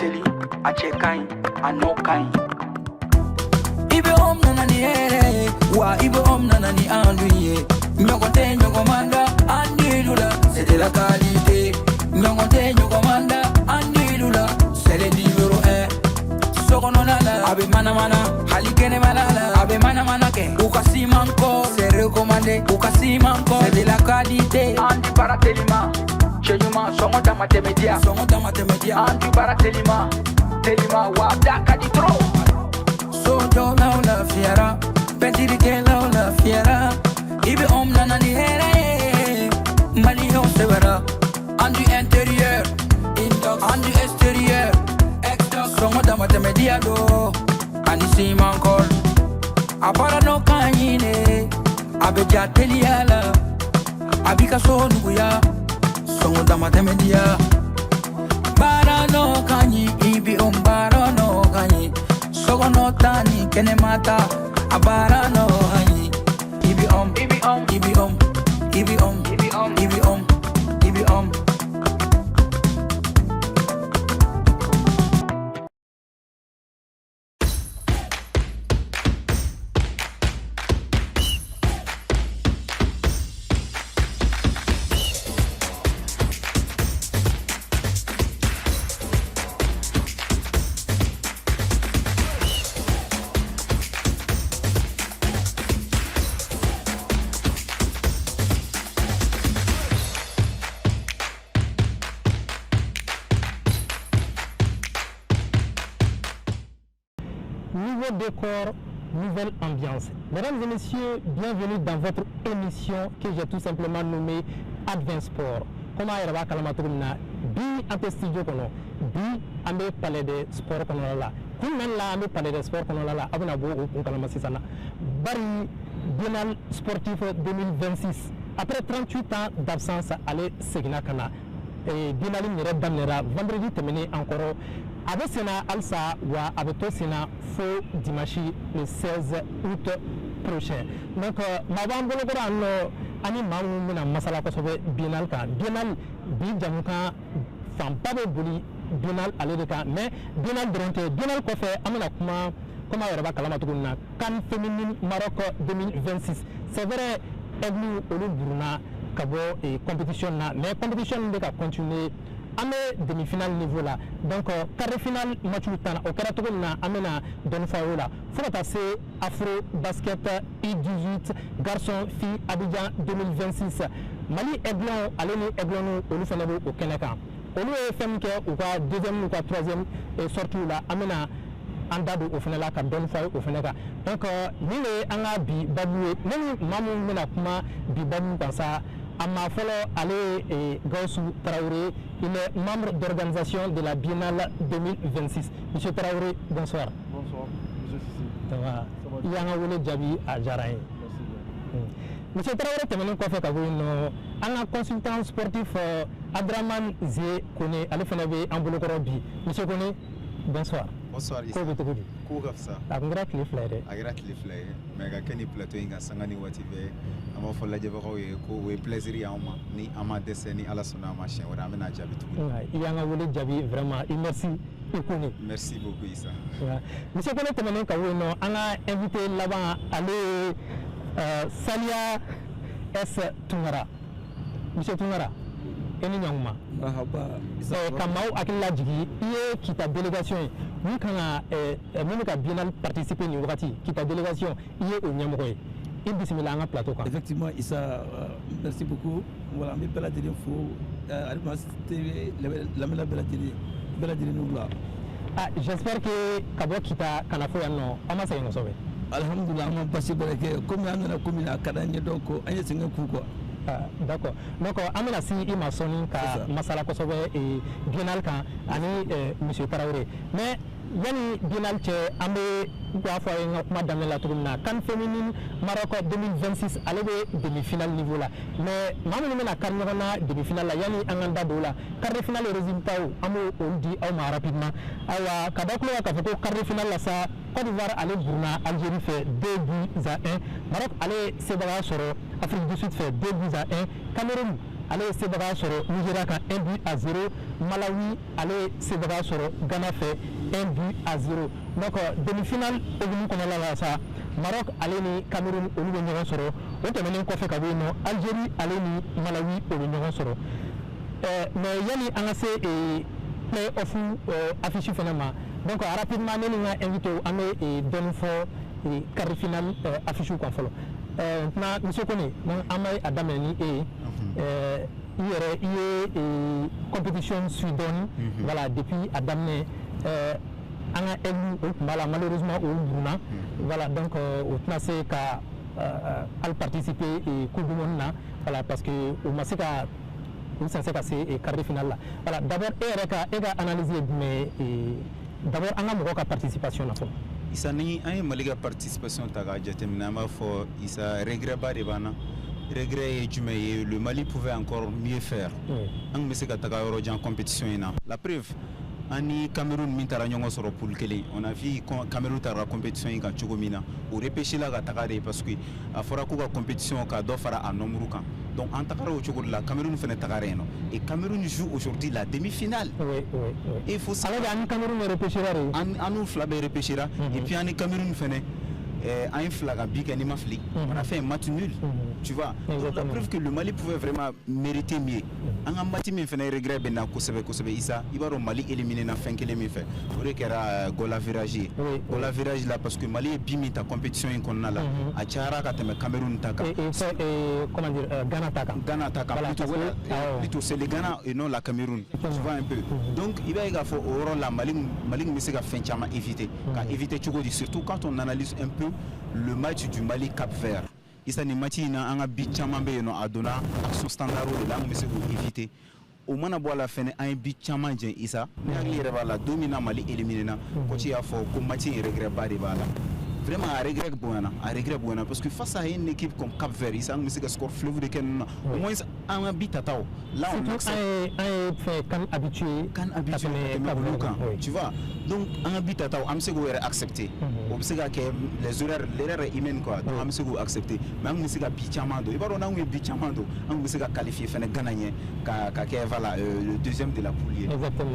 teli a cɛ ka ɲi a nɔ ka ɲi. I bɛ om nana ni hɛrɛ ye wa I bɛ om nana ni an dun ye. Ɲɔgɔn tɛ ɲɔgɔn man da an dilu la c'est de la qualité. Ɲɔgɔn tɛ ɲɔgɔn man da an dilu la c'est le numéro 1. Sokɔnɔna la a bɛ manamana hali kɛnɛmana la a bɛ manamana kɛ u ka siman kɔ c'est recommandé u ka siman kɔ c'est de la qualité. An di baara telima cɛ ɲuman sɔngɔ dama tɛmɛ diya Sɔngɔ dama tɛmɛ diya. an di baara telima telima wa da ka di trop. Sojɔlaw lafiyara pɛntirikɛlaw lafiyara I bɛ om nana ni hɛrɛ ye maliyɛnw sɛbɛra an du intérieur an du extérieur sɔngɔ dama tɛmɛ diya do ani siman kɔl a baara nɔ ka ɲi ne a bɛ ja teliya la a b'i ka so nuguya sɔngɔ dama tɛmɛ diya baara nɔ ka ɲi I bɛ om baara nɔ ka ɲi sɔgɔnɔ ta ni kɛnɛma ta a baara nɔ ka ɲi I bɛ om I bɛ om I bɛ om I bɛ om I bɛ om I bɛ om I bɛ om. Nouveau décor, nouvelle ambiance. Mesdames et messieurs, bienvenue dans votre émission que j'ai tout simplement nommée Advance Sport. Comment est-ce que vous bi un studio kono bi ambe palais de sport kono la kun men la ambe palais de sport kono la abuna bo on kalama sisana bari biennale sportif 2026 après 38 ans d'absence aller segina kana et biennale ni damnera vendredi terminé encore avec Sena Alsa ou avec toi Sena faux dimanche le 16 août prochain. Donc ma bande bologora ani mamu mina masala ko sobe biennale ka biennale bi jamuka fan pas de boli biennale aller de ka mais biennale dronte biennale ko fait amana kuma comment yaraba kalama tuguna CAN féminine Maroc 2026 c'est vrai eglu olu buruna kabo et compétition na mais compétition de ka continuer amé demi-finale niveau là donc quart de finale match tan au karato na amena don faola faut passer afro basket U18 garçon fille Abidjan 2026 Mali Aiglon allez Aiglon olu fana au Keneka olu fm ke ou ka deuxième ou ka troisième et surtout là amena andado au final ka don fayo au final donc ni le anga bi baboué même mamu mena kuma bi babu pensa Amma Folo Ale et Gaussou Traoré, il est membre d'organisation de la Biennale 2026. Monsieur Traoré, bonsoir. Bonsoir, monsieur Sissi. Ça va. Il y a un volet Djabi à Jaraï. Monsieur Traoré, tu m'as dit que un consultant sportif Adraman Zé Kone, Alé Fenavé, Amboulokorobi. Monsieur Kone, bonsoir. Bonsoir, Issa. Kourafsa. Agrat les fleurs. Agrat les fleurs. Mais quand il plateau, il y a Sangani Wativé. Ama fola jaba ko we plaisir ya ma ni ama deseni ala sona ma chen wala amena jabi tout. Il y a un volet Djabi vraiment. Merci. Merci beaucoup Issa. Monsieur Kone, tu m'as dit que on a invité là-bas aller Salia S Tungara. Monsieur Tungara. Eni nyanguma. Mahaba. Kamau akila jigi iye kita délégation ni kana mun ka biennale participer ni wakati kita délégation iye o nyamokoy et bismillah anga plateau kan. Effectivement Issa, merci beaucoup. Voilà, mais bella dire faut Almas TV la bella dire nous là. Ah, j'espère que kabo kita kana fo yanno ama sayo sobe. Alhamdulillah on passe que comme on a comme la kadanye donc anya singa ku quoi. D'accord. Donc, amena si ima soni ka masala kosobe et biennale kan ani monsieur Traoré. Mais yani biennale che ambe kwa fois ngakuma damel la tourna CAN féminine Maroc 2026 aller demi-finale niveau là. Mais mamu mena karnona demi-finale la yani anganda dola. Quart de finale résultat amu on dit au ma rapidement. Aya kadaklo ka foko quart de finale la sa Côte d'Ivoire aller Burma Algérie fait 2-1. Maroc aller Sénégal soro Afrique du Sud fait 2-1. Cameroun ale sebaga sɔrɔ Nigeria kan 1-0, Malawi ale sebaga sɔrɔ Ghana fɛ 1-0. donc demi-finale hokumu kɔnɔna la sa Maroc ale ni Cameroun olu bɛ ɲɔgɔn sɔrɔ, o tɛmɛnen kɔfɛ ka bɔ yen nɔ Algérie ale ni Malawi o bɛ ɲɔgɔn sɔrɔ. mais yani an ka se play-off affiche fana ma, donc rapidement ne ni n ka invité an bɛ dɔɔni fɔ quart de finale affiche kan fɔlɔ. na monsieur Koné an bɛ a daminɛ ni e ye. I ye compétition suidɔɔni voilà depuis a daminɛ an ka aigle o tun b'a la malheureusement o buruna voilà donc o tɛna se ka hali participer coupe du monde na voilà parce que o ma se ka u sen se ka se quart de finale la voilà d'abord e ka analyse ye jumɛn d'abord an ka mɔgɔw ka participation na fɔlɔ. Isa ni an ye Mali ka participation ta k'a jateminɛ an b'a fɔ Isa regret ba de b'an na. Regret ye jumɛn ye, le Mali pouvait encore mieux faire. An tun bɛ se ka taga yɔrɔ jan compétition in na. La preuve ani Cameroun min taara ɲɔgɔn sɔrɔ poule kelen, on a vu Cameroun taara compétition in kan cogo min na, o repêché la ka taga de parce que a fɔra k'u ka compétition ka dɔ fara a nombre kan. Donc en tagara o cogo de la Cameroun fɛnɛ tagara yen nɔ, et Cameroun joue aujourd'hui la demi-finale. Et il faut savoir ani Cameroun repêché la de. an n'u fila bɛɛ repêché la, et puis ani Cameroun fɛnɛ an ye fila ka bi kɛ ni ma fili, on a fait un match nul. Tu vois, donc la preuve que le Mali pouvait vraiment mériter mieux. An ka match min fɛnɛ regret bɛ na kosɛbɛ kosɛbɛ Isa, i b'a dɔn Mali éliminé na fɛn kelen min fɛ, o de kɛra goal average ye. Goal average la parce que Mali ye bi min ta compétition in kɔnɔna la, a cayara ka tɛmɛ Cameroun ta kan. Comment dire, Ghana ta kan. Ghana ta kan, plutôt c'est le Ghana et non la Cameroun. Tu vois un peu. Donc i b'a ye k'a fɔ o yɔrɔ la Mali bɛ se ka fɛn caman éviter, ka éviter cogo di, surtout quand on analyse un peu le match du Mali Cap-Vert. Isa ni match ina an ka bi caman bɛ yen nɔ a donna action standard de la an bɛ se k'o éviter. O mana bɔ a la fɛnɛ an ye bi caman jɛn Isa, ne hakili yɛrɛ b'a la don min na Mali éliminé na, coach y'a fɔ ko match in regret ba de b'a la. Vraiment a regret bonyana parce que face à une équipe comme Cap-Vert, Isa an bɛ se ka score fleuve de kɛ ninnu na, au moins an ka bi tataw. Là on accepte. An ye fɛn kan habitué ka tɛmɛ olu kan, tu vois. Donc an ka bi tataw an bɛ se k'o yɛrɛ accepter. O bɛ se ka kɛ l'erreur humaine quoi, donc an bɛ se k'o accepter. Mais an bɛ se ka bi caman don, i b'a dɔn n'an ye bi caman don, an bɛ se ka qualifier fɛnɛ Ghana ɲɛ ka kɛ voilà le deuxième de la poule ye.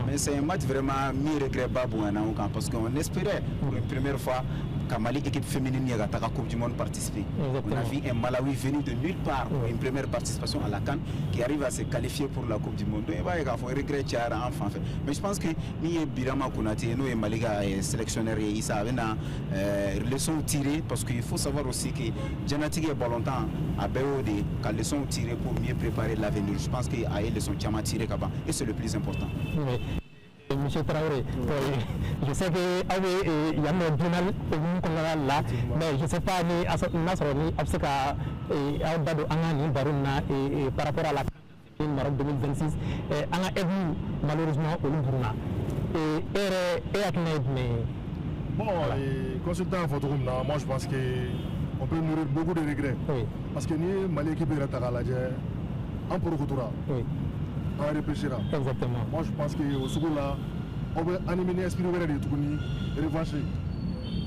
Mais c'est un match vraiment mi regret ba bonyana o kan parce qu'on espérait pour une première fois ka Mali équipe féminine y a ta Coupe du Monde participer. On a vu un Malawi venu de nulle part, une première participation à la CAN qui arrive à se qualifier pour la Coupe du Monde. Donc il va y avoir un regret enfin fait. Mais je pense que ni Birama Konaté, nous et Maliga sélectionneur et Issa avait une leçon tirée parce qu'il faut savoir aussi que Janati est bon longtemps à BOD qu'à leçon tirée pour mieux préparer l'avenir. Je pense qu'il y a une leçon tirée là-bas et c'est le plus important. Monsieur Traoré, je sais que il y a un journal là, mais je ne sais pas ni Nasroni Abseka et Albado Angani Baruna et par rapport à la Maroc 2026, Anga Ebu malheureusement au Buruna. Et Akned, mais. Bon, consultant en photo, moi je pense qu'on peut nourrir beaucoup de regrets. Oui. Parce que ni Mali qui peut être à la en Porokotura. Oui. On réfléchira. Exactement. Moi je pense qu'au Sougoul là, on va animer l'esprit de Touguni et revancher.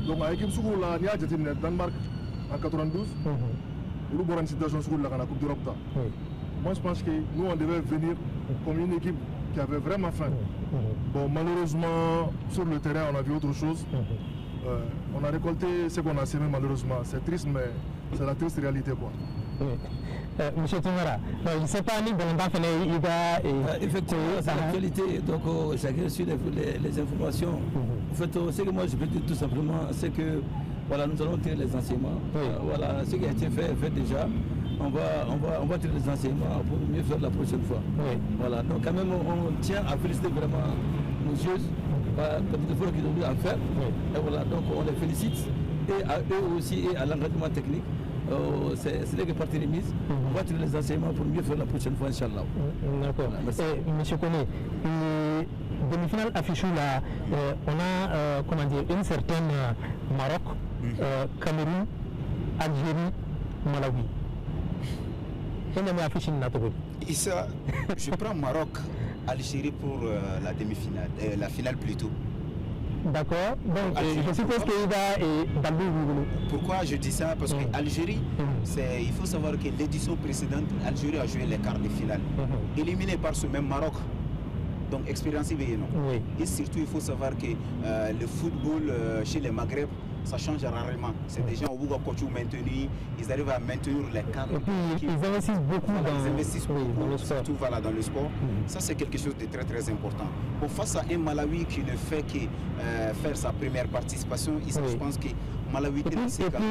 Donc à l'équipe Sougoul là, il y a le Danemark en 92. Nous avons une situation Sougoul là dans la Coupe d'Europe. Moi je pense que nous on devait venir comme une équipe qui avait vraiment faim. Bon malheureusement sur le terrain on a vu autre chose. On a récolté ce qu'on a semé malheureusement. C'est triste mais c'est la triste réalité quoi. Monsieur Toumara, je ne sais pas ni Bolanda il va. Effectivement, c'est l'actualité, donc chacun suit les informations. En fait, ce que moi je peux dire tout simplement, c'est que voilà, nous allons tirer les enseignements. Voilà, ce qui a été fait déjà. On va tirer les enseignements pour mieux faire la prochaine fois. Voilà, donc quand même on tient à féliciter vraiment nos yeux pour l'effort qu'ils ont dû en faire. Et voilà, donc on les félicite et à eux aussi et à l'engagement technique. C'est là que partie remise. On va tirer les enseignements pour mieux faire la prochaine fois, Inch'Allah. D'accord. Monsieur Koné, demi-finale affichée là, on a comment dire, une certaine Maroc, Cameroun, Algérie, Malawi. Issa, je prends Maroc, Algérie pour la demi-finale, la finale plutôt. D'accord. Donc, je suppose qu'il va dans le boulot. Pourquoi je dis ça? Parce que Algérie, il faut savoir que l'édition précédente, Algérie a joué les quarts de finale, éliminé par ce même Maroc. Donc, expérience non. Et surtout, il faut savoir que le football chez les Maghreb, ça change rarement. C'est des gens au bout de maintenir, ils arrivent à maintenir les cadres. Et puis, ils investissent beaucoup dans le sport. Surtout dans le sport. Ça, c'est quelque chose de très très important. Bon, face à un Malawi qui ne fait que faire sa première participation, ici, je pense que Malawi... Et puis,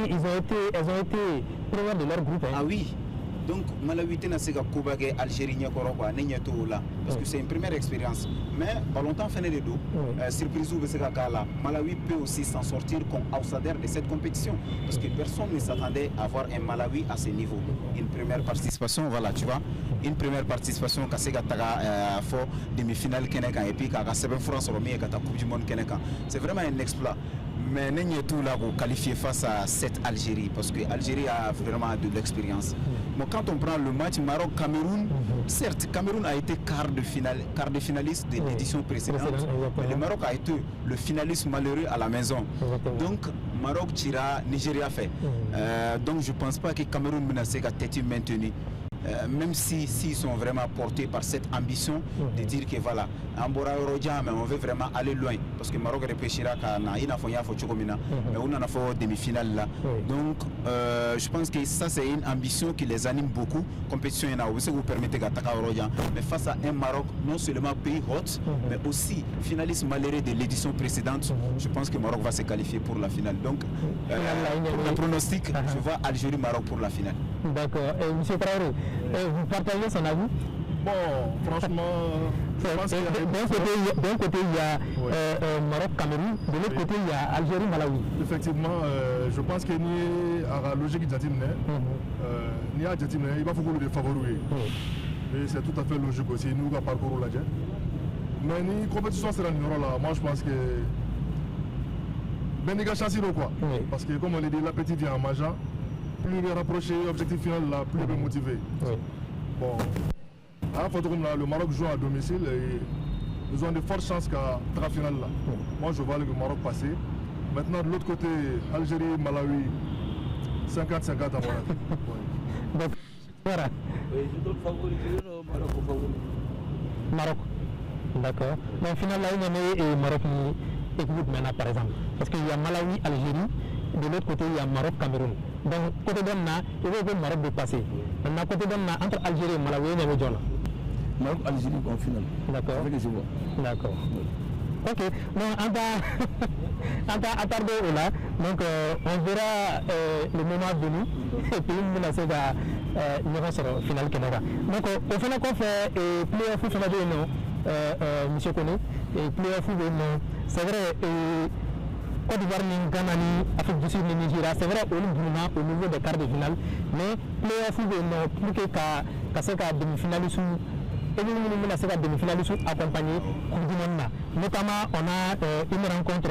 ils ont été premiers de leur groupe. Hein. Ah oui. Donc, Malawi n'a pas de Algérie, parce que c'est une première expérience. Mais, pas longtemps, fin de dos, surprise, Malawi peut aussi s'en sortir comme outsider de cette compétition. Parce que personne ne s'attendait à voir un Malawi à ce niveau. Une première participation, voilà, tu vois. Une première participation, demi-finale, et puis, France, Coupe du Monde, c'est vraiment un exploit. Mais nous sommes tout là pour qualifier face à cette Algérie, parce que l'Algérie a vraiment de l'expérience. Mais quand on prend le match Maroc-Cameroun, certes, Cameroun a été quart de finaliste de l'édition précédente, mais le Maroc a été le finaliste malheureux à la maison. Donc, Maroc tira, Nigeria fait. Donc, je ne pense pas que Cameroun menacé a été maintenu. Même s'ils sont vraiment portés par cette ambition de dire que voilà, mais on veut vraiment aller loin parce que Maroc réfléchira mais on a fait demi-finale là. Donc je pense que ça c'est une ambition qui les anime beaucoup. Compétition vous permettez mais face à un Maroc non seulement pays hôte mais aussi finaliste malheureux de l'édition précédente, je pense que Maroc va se qualifier pour la finale. Donc pour le pronostic, je vois Algérie-Maroc pour la finale. D'accord. Et monsieur Traoré, vous partagez son avis? Bon, franchement, d'un côté il y a Maroc-Cameroun, de l'autre côté il y a Algérie-Malawi. Effectivement, je pense que ni à la logique de ni à Djatimne, il va falloir le favoriser. Et c'est tout à fait logique aussi, nous va parcourir la Djat. Mais ni compétition sera là, moi je pense que ben les chance quoi. Parce que comme on l'a dit, l'appétit vient en mangeant. Plus il est rapproché, l'objectif final là, plus il est motivé. Bon, à la photo comme là, le Maroc joue à domicile et ils ont de fortes chances qu'à la finale là. Moi je vois le Maroc passer. Maintenant de l'autre côté, Algérie, Malawi, 50-50 à mon avis. Donc voilà. Je dois favoriser le Maroc au favori. Maroc. D'accord. Donc finalement là, on est Maroc écoute maintenant par exemple. Parce qu'il y a Malawi, Algérie, de l'autre côté il y a Maroc, Cameroun. Donc côté d'Anna, il faut que le Maroc dépasse. Maintenant côté d'Anna, entre Algérie et Malawi, il y a le Maroc, Algérie en finale. D'accord. Avec les joueurs. D'accord. Ok. Donc attardé là. Donc on verra le moment venu. Et puis nous menacer de sur la finale Canada. Donc au final qu'on fait playoff final non, monsieur Koné, et playoff non. C'est vrai. Côte d'Ivoire, Ghana, Afrique du Sud, Nigeria, c'est vrai au niveau des quarts de finale, mais playoff non plus que cette demi-finale sous et nous avons cette demi-finale accompagnée Coupe du Monde. Notamment, on a une rencontre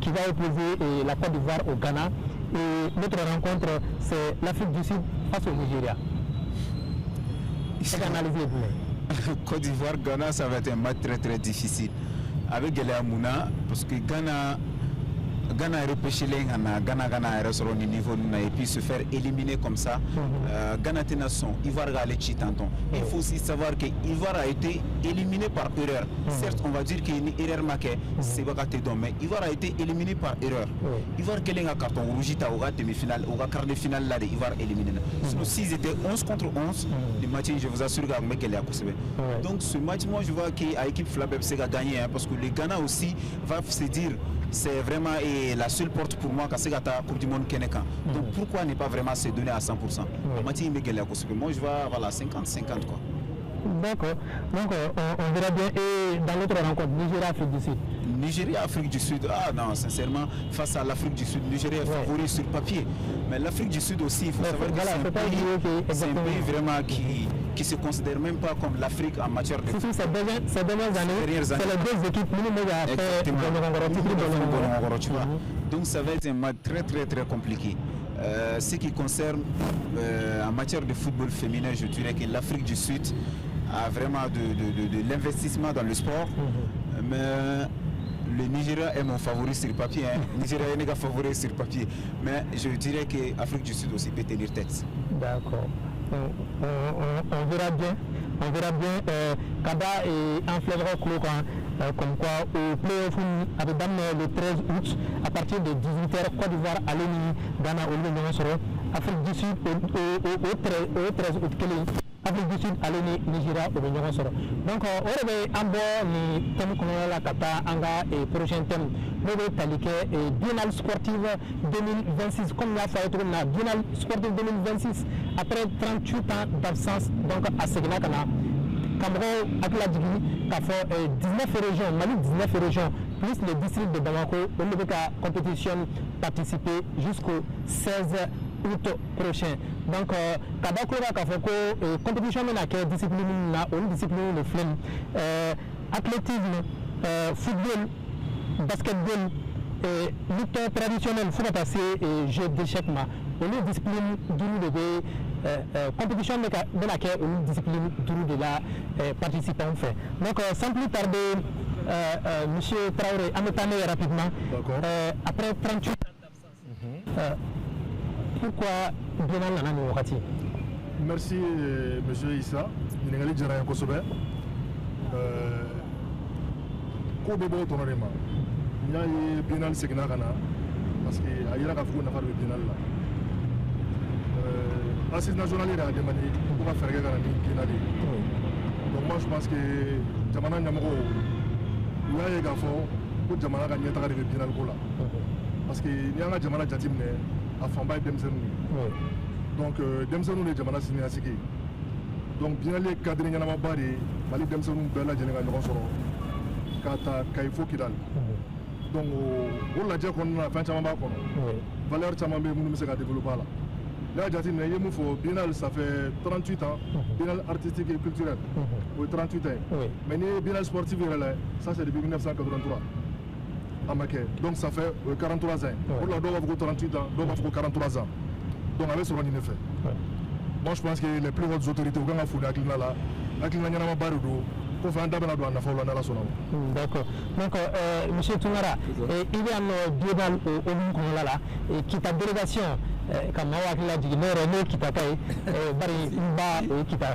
qui va opposer la Côte d'Ivoire au Ghana et notre rencontre c'est l'Afrique du Sud face au Nigeria. C'est analysé. Côte d'Ivoire, Ghana, ça va être un match très très difficile. Avec Gélé Mouna, parce que Ghana a repêché les Ghana a resté au niveau et puis se faire éliminer comme ça. Ghana est nation, Ivoire a les chitanton. Il faut aussi savoir que Ivoire a été éliminé par erreur. Certes, on va dire qu'il y a une erreur marquée, c'est pas mais Ivoire a été éliminé par erreur. Ivoire qui a un carton rouge, il aura demi-finale, il aura quart de finale là de Ivoire éliminé. Sinon, s'ils étaient 11 contre 11, le match, je vous assure qu'il a possible. Donc ce match, moi je vois que l'équipe Flabeb a gagné parce que le Ghana aussi va se dire c'est vraiment la seule porte pour moi c'est la Coupe du Monde Keneka. Donc pourquoi ne pas vraiment se donner à 100%? Moi je vois voilà 50-50 quoi. D'accord. Donc on verra bien. Et dans l'autre rencontre, Nigeria-Afrique du Sud. Nigeria-Afrique du Sud, ah non, sincèrement, face à l'Afrique du Sud, Nigeria est favori sur papier. Mais l'Afrique du Sud aussi, il faut savoir que c'est un pays vraiment qui se considère même pas comme l'Afrique en matière de football. Ces dernières années, c'est les deux équipes Donc ça va être un match très très très compliqué. Ce qui concerne en matière de football féminin, je dirais que l'Afrique du Sud a vraiment de l'investissement dans le sport. Mais le Nigeria est mon favori sur papier. Nigeria est mon favori sur papier. Mais je dirais que l'Afrique du Sud aussi peut tenir tête. D'accord. On verra bien. On verra bien. Kada et enflèvera comme quoi au playoff avec le 13 août à partir de 18h Côte d'Ivoire à l'Eni Ghana au Nigeria Afrique du Sud au 13 août Afrique du Sud à l'Eni Nigeria au Nigeria donc on revient en bas ni thème qu'on a la kata anga et prochain thème le talike et biennale sportive 2026 comme la fois la biennale sportive 2026 après 38 ans d'absence donc à Segna Kana Cameroun avec la Djibouti, qui a fait 19 régions, Mali 19 régions, plus le district de Bamako, on ne peut qu'à compétition participer jusqu'au 16 août prochain. Donc, Kabako a fait que compétition a quelle discipline, une discipline de flemme, athlétisme, football, basketball, lutte traditionnelle, il faut passer jeu d'échecs, une discipline d'une de compétition de laquelle une discipline de la participant fait. Donc sans plus tarder, M. Traoré, à me parler rapidement, après 38 ans d'absence, pourquoi Biennale Nana Niwakati? Merci M. Issa, Ningali Djarayan Kosobe. Ko bebo tonorema. Il y a eu Biennale Segna Ghana, parce qu'il y a eu la Biennale là. Assise nationale est à demander pour faire quelque chose de donc moi je pense que Jamana Nyamoko il y a des gars pour Jamana gagner ta carrière finale là parce que il y a un Jamana Jatimne à Famba Demsenou donc Demsenou les Jamana signé à Siki donc bien les cadres n'y en a pas barré Mali Demsenou Bella Jenga Nokosoro Kata Kaifo Kidal donc au la dia qu'on a fait Chamamba qu'on valeur Chamamba nous se développer là. Là, il Biennale, ça fait 38 ans, Biennale artistique et culturelle, 38 ans. Mais le Biennale sportif, ça c'est depuis 1983 à Maquet. Donc ça fait 43 ans. Pour la Dova, 38 ans, Dova, 43 ans. Donc avec ce qu'on a fait. Moi je pense que les plus hautes autorités, quand on a fait la clinique là, la clinique n'a pas barreau. D'accord. Donc, M. Toungara, il y a un Biennale au Moukoulala qui est délégation. Comme moi, qui l'a dit, non, qui t'a payé, Bari, Mba, qui t'a,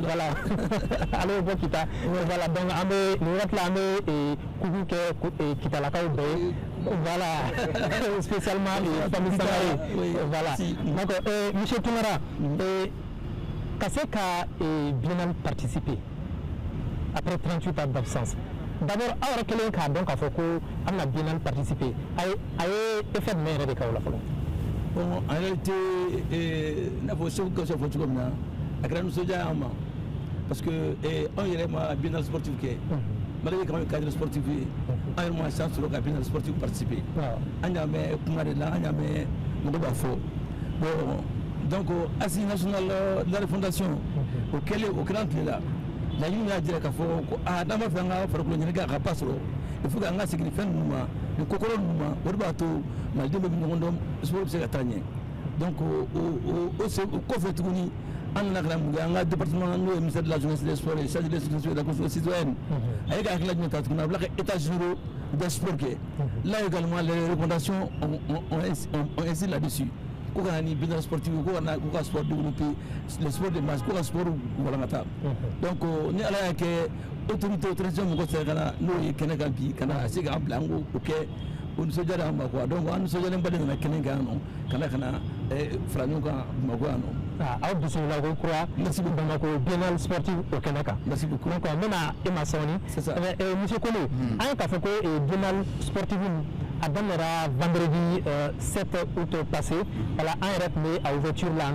voilà, allez, bon, qui t'a, voilà, donc, nous réclamons et Kougou, qui t'a la caille, voilà, spécialement les familles salariées, voilà. Donc, M. Toungara, Kaseka et Biennale participé après 38 ans d'absence. D'abord, alors que les cas, donc, à Foko, on a Biennale participé, a effet de mère de Kaola Folo. Bon, en réalité, il faut que ce soit comme ça. Parce que on y a un biennale sportif qui est malgré quand même cadre sportif, on a une chance sur le biennale sportif participer. On a mis Kumarela, on a mis Mobafo. Donc, assise nationale de la fondation, auquel est là, la ligne a dit qu'il faut à Dama Fanga, pour que le Nigeria passe. Il faut qu'on a signifié le Kokoro Numa, Urbato, Maldimo Bindondom, Sport Secretariat. Donc, au Kofet Touni, en a département de ministère de la jeunesse et des sports et chargé de la construction citoyenne. Avec la l'administration, on a l'état juridique des sports. Là également, les recommandations ont insisté là-dessus. Quand on a une business sportive, quand on a un sport développé, le sport de masse, quand on a un sport donc, on est là que l'autorité de transition, nous sommes Kenegampi, Kana, Sega Blanco, ok, on se dit à Magua, donc on se dit à Mbadena Kenegano, Kanakana, Franuka, Maguano. Ah, vous savez, la croix, merci beaucoup, Biennale sportive au Kanaka. Merci beaucoup. Donc, on a Emma Sony, c'est ça. Monsieur Kolo, un café et Biennale sportive. À vendredi 7 août passé, elle a un rythme à ouverture là,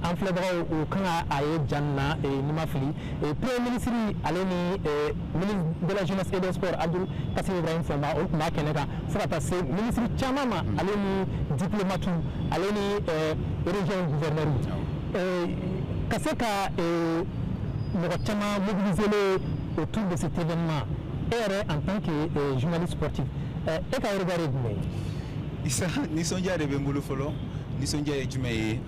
en février au Kanga Aye Janna et Nimafili. Et Premier ministre, ministre de la jeunesse et des sports, Abdul Kassim Ibrahim Fomba, au Makenega, sera passé, ministre Chamama, diplomate, région gouverneur. Kaseka est autour de cet événement, en tant que journaliste sportif. Et quand vous regardez, Issa, nous sommes déjà arrivés à Folo. nisɔndiya ye jumɛn ye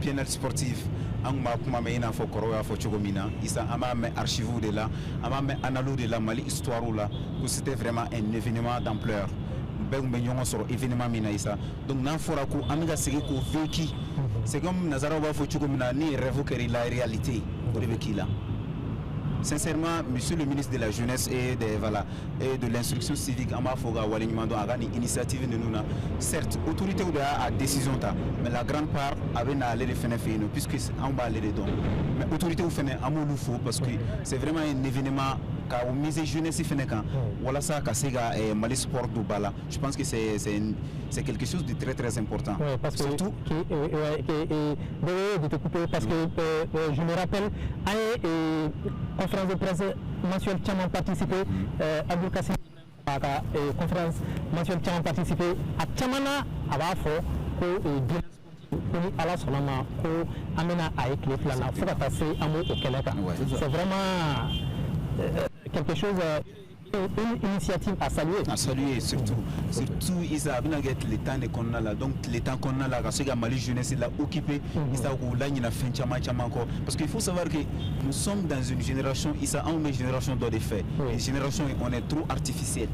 bien-être sportif an kun b'a kuma mɛn i n'a fɔ kɔrɔw y'a fɔ cogo min na isa an b'a mɛn archives de la an b'a mɛn annales de la Mali histoire la ko c'était vraiment un événement d'ampleur bɛɛ kun bɛ ɲɔgɔn sɔrɔ événement min na isa donc n'an fɔra ko an bɛ ka segin k'o vécu c'est comme nazaraw b'a fɔ cogo min na ni rêve kɛra la réalité o de bɛ k'i la. Sincèrement, monsieur le ministre de la Jeunesse et de l'instruction civique, initiative de nous, certes, l'autorité a décision, mais la grande part avait aller les faire puisque on va aller dedans. Mais l'autorité fait un mot faux parce que c'est vraiment un événement qui a misé jeunesse voilà ça qui Mali sport de bala. Je pense que c'est quelque chose de très très important. Oui, parce surtout de te couper parce que je me rappelle à une conférence de presse mensuelle qui a participé Abdul Kassim à la conférence mensuelle qui a participé à Chamana à Bafo à la Solama pour amener à éclairer la faut passer un mot au Québec. C'est vraiment quelque chose, une initiative à saluer. À saluer, surtout ils ont les temps qu'on a là, donc les temps qu'on a là, parce que Mali jeunesse l'a occupé, ils ont là il a fait encore. Parce qu'il faut savoir que nous sommes dans une génération, ils ont une génération de faits. Une génération on est trop artificiel.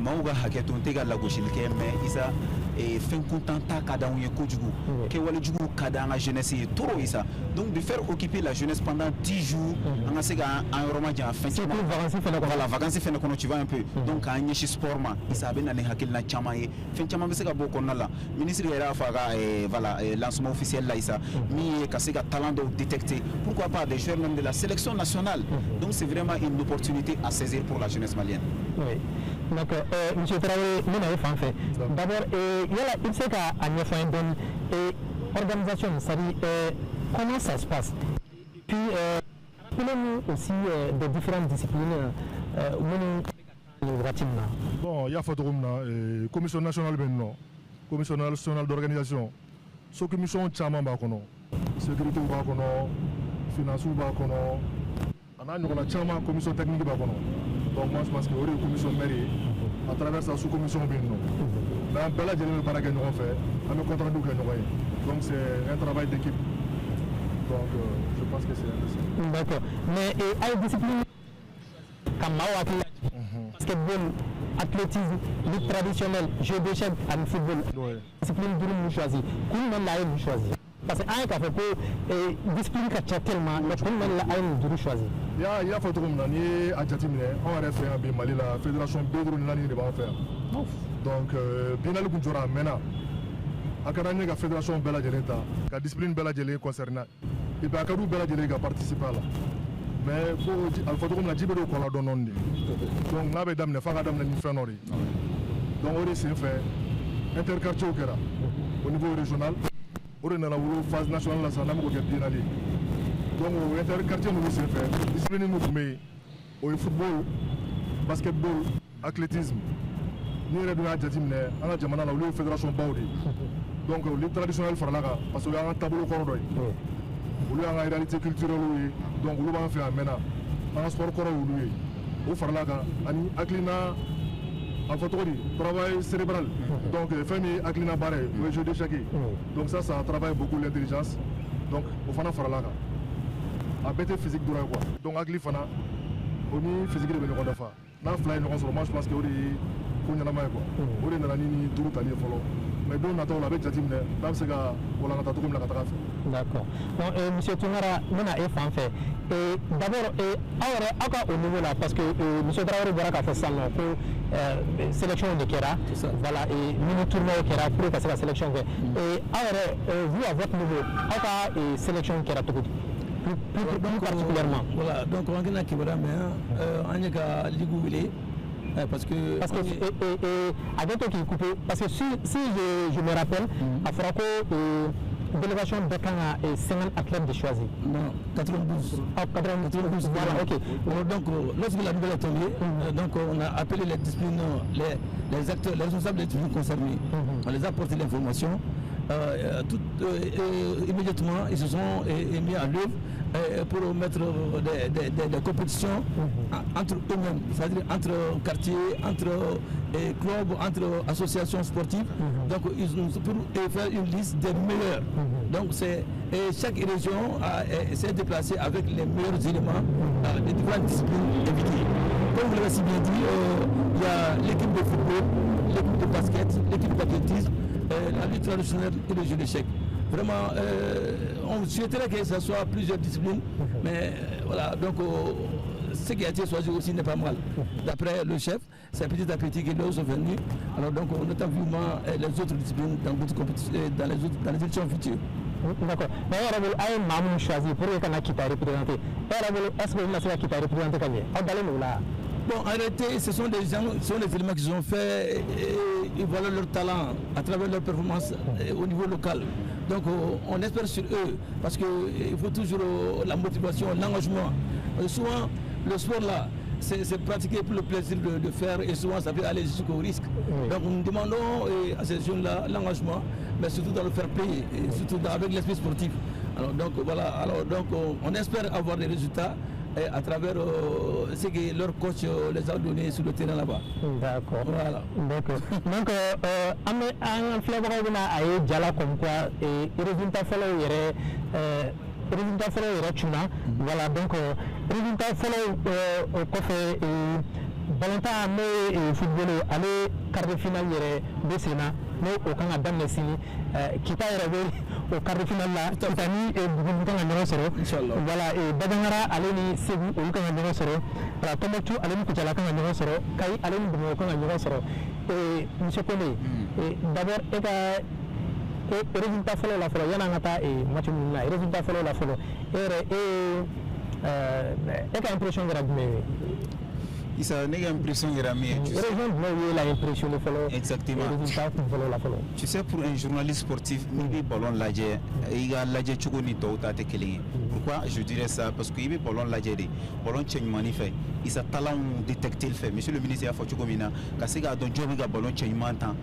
Mauga haketon tega la gauche mais isa et fin content kada on yeko djugu ke wala djugu kada nga jeunesse trop isa donc de faire occuper la jeunesse pendant 10 jours on a sega environnement dia fin voilà vacances fait qu'on tu vas un peu donc a nyeshi sport ma isa ben na hakil na chama ye fin chama be sega boko na la ministre era faga voilà lancement officiel là isa mi ka sega talent de détecter pourquoi pas des joueurs même de la sélection nationale donc c'est vraiment une opportunité à saisir pour la jeunesse malienne. Oui. Donc, M. Traoré, nous avons fait. D'abord, il sait qu'à Niafouindon, organisation, c'est-à-dire comment ça se passe. Puis, rappelez-nous aussi des différentes disciplines. Bon, il y a une commission nationale maintenant, commission nationale d'organisation. Ce commission Tchaman Bakono, sécurité Bakono, finance Bakono, on a une commission technique Bakono. Donc moi je pense qu'il y a une commission mairie à travers sa sous-commission Bino. Mais un bel adjectif de paragraphe qu'on fait, on a contraint de gagner. Donc c'est un travail d'équipe. Donc je pense que c'est un. D'accord. Mais à une discipline comme Mao basketball, athlétisme, lutte traditionnelle, jeu d'échecs et football. Discipline dure nous choisir. Comment on l'a choisi? Parce que un café pour discipline qui tellement, mais comment on l'a dure choisir? Il y a photo comme ça, on a fait un Mali, la fédération Bédrou Nani de faire. Donc, bien le Kunjora maintenant, à la fédération Bella Djeleta, la discipline Bella Djelé concernée, et bien à Kadou Bella Djelé qui a participé là. Mais il faut que la Djibéro qu'on la donne. Donc, on a dame, pas dame ni fait nori. Donc, on est fait interquartier au niveau régional, on est dans la phase nationale, là, ça n'a pas bien aller. Donc, interquartier nous c'est fait. Discipline nous met au football, basketball, athlétisme. Nous avons la fédération Baudi. Donc, les traditionnels font là, parce qu'il y a un tableau corridor. Il y a une réalité culturelle. Donc, nous avons fait un ménage. Un sport corridor. Au Farlaga, Aklina, en photo, travail cérébral. Donc, famille Aklina Barre, le jeu d'échecs. Donc, ça travaille beaucoup l'intelligence. Donc, au Fana Farlaga. À bête physique de quoi. Donc, Akli Fana, on est physique de Benekodafa. Dans Fly, nous avons je pense que on est là quoi. On est dans la ligne tout à l'heure follow. Mais donc, on a avec Jatim, là, c'est que on a attaqué comme la cataract. D'accord. Bon, monsieur Tounara, nous avons fait. D'abord, au niveau là, parce que monsieur Traoré Baraka fait ça pour sélection de Kera. Voilà, et mini tournoi au Kera pour passer la sélection. Et vous, à votre niveau, et sélection Kera tout plus particulièrement. Voilà, donc on a qui voilà, mais on est à Ligoulé. Parce que avec toi qui est coupé, parce que si je me rappelle, à Franco, délégation de Kanga et 50 athlètes de choisi. Non, 92. Ah, 92, voilà, ok. Donc, lorsque la nouvelle est tombée, donc on a appelé les disciplines, les acteurs, les responsables des disciplines concernées. On les a apporté l'information. immédiatement, ils se sont mis à l'œuvre pour mettre des compétitions entre eux-mêmes, c'est-à-dire entre quartiers, entre clubs, entre associations sportives. Donc ils ont pour faire une liste des meilleurs. Donc chaque région s'est déplacée avec les meilleurs éléments des différentes disciplines évitées. Comme vous l'avez si bien dit, il y a l'équipe de football, l'équipe de basket, l'équipe d'athlétisme, la lutte traditionnelle et le jeu d'échecs. Vraiment, on souhaiterait que ce soit plusieurs disciplines, mais voilà, donc ce qui a été choisi aussi n'est pas mal. D'après le chef, c'est petit à petit qu'ils sont venus. Alors donc on attend vivement les autres disciplines dans les élections futures. D'accord. Mais il y a un choisi pour que Kita représenter. Est-ce que vous avez Kita représenter Bon, en réalité, ce sont des gens, ce sont des éléments qui ont fait et voilà leur talent à travers leur performance au niveau local. Donc on espère sur eux parce qu'il faut toujours la motivation, l'engagement. Souvent, le sport là, c'est pratiqué pour le plaisir de faire et souvent ça peut aller jusqu'au risque. Donc nous demandons à ces jeunes-là l'engagement, mais surtout dans le fair play, et surtout avec l'esprit sportif. Alors donc voilà, alors donc on espère avoir des résultats à travers ce que leur coach les a donné sur le terrain là-bas. D'accord. Voilà. D'accord. Donc, un flavor a déjà comme quoi et résultat follow Chuna. Voilà donc résultat follow fait Valentin mais football aller quart de finale de Sénat mais aucun adam ne signe Kita au quart de finale là Titani et Bougoumoukan à Nérosero voilà et Badangara allez ni Sebu au Lukan à Nérosero voilà Tomotu allez ni Kujalaka à Nérosero Kai allez ni Bougoumoukan à Nérosero et monsieur Kone d'abord et résultat follow la follow yana ngata et match nul là résultat follow la follow et impression de Radmé Ça n'a impression de exactement. Tu sais, pour un journaliste sportif, il ballon lajé, il a lajé chugoni tota te kelé. Pourquoi je dirais ça? Parce qu'il est ballon lajé, ballon change manifeste. Il a talent détecté le fait. Monsieur le ministre a fait chugomina, parce que dans Jomiga ballon change mantan,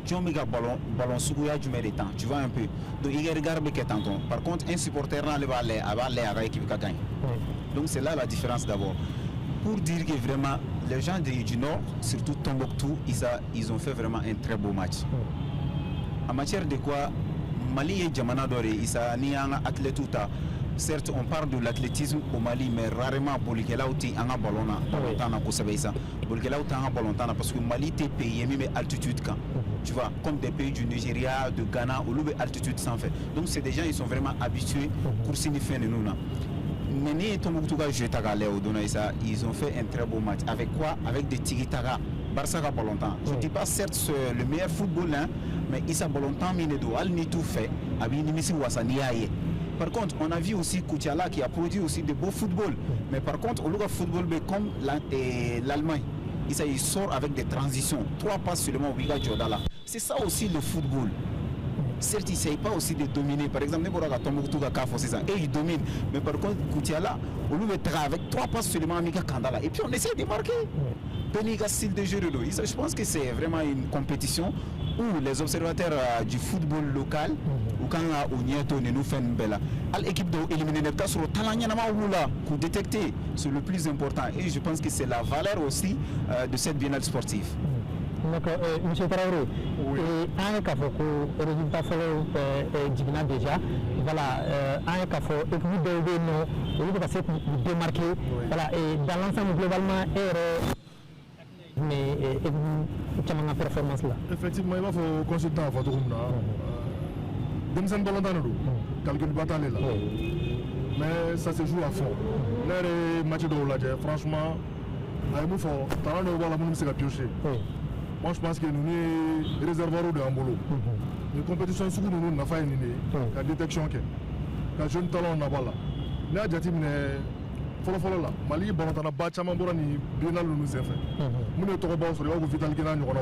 Jomiga ballon suguya du méritant. Tu vois un peu. Donc il regarde que tanton. Par contre, un supporter n'a pas l'air à l'équipe qui gagne. Donc c'est là la différence d'abord. Pour dire que vraiment les gens du Nord, surtout Tombouctou, ils ont fait vraiment un très beau match. En matière de quoi, Mali et Djamana Doré, ils ont un athlète. Certes, on parle de l'athlétisme au Mali, mais rarement Bolikela outi anga ballona, ballotana ko sabeisa. Bolikela outi anga ballotana parce que Mali t'es payé même altitude quand. Tu vois, comme des pays du Nigeria, de Ghana, où l'altitude s'en fait. Donc c'est des gens ils sont vraiment habitués pour signifier nous là. Mais ils ont fait un très beau match. Avec quoi? Avec des Tigitara. Barça a pas longtemps. Je ne dis pas certes c'est le meilleur football, hein, mais il a pas longtemps Minedo. Al ni tout fait. Par contre, on a vu aussi Koutiala qui a produit aussi de beaux football. Mais par contre, au lieu de football, comme l'Allemagne, il sort avec des transitions. 3 passes seulement au Biga Djodala. C'est ça aussi le football. Certes, il ne s'agit pas aussi de dominer. Par exemple, il domine. Mais par contre, Koutiala, au lieu de avec 3 passes seulement à Mika Kandala. Et puis on essaie de marquer. Style de jeu de l'eau. Je pense que c'est vraiment une compétition où les observateurs du football local, ou quand on nous fait une belle. L'équipe de éliminer le cas sur le talent pour détecter, c'est le plus important. Et je pense que c'est la valeur aussi de cette biennale sportive. Donc, M. Traoré, un cas pour le résultat Djibna déjà, voilà, un cas pour et vous devez nous démarquer, voilà, et dans l'ensemble globalement, mais comment la performance là? Effectivement, il va falloir consulter à votre room là. Demsen Bolondano, calcul bataille là. Mais ça se joue à fond. Les matchs de Oladje, franchement, avec nous fort, talent de voir la monde c'est piocher. Moi je pense que nous sommes réservoirs de Ambolo. Les compétitions sont nous n'avons pas une la détection que la jeune talent n'a pas là. Nous avons dit follow là. Mali bon on a battu chaman borani biennale nous c'est fait. Nous ne trouvons pas sur le vital qui n'a ni kono.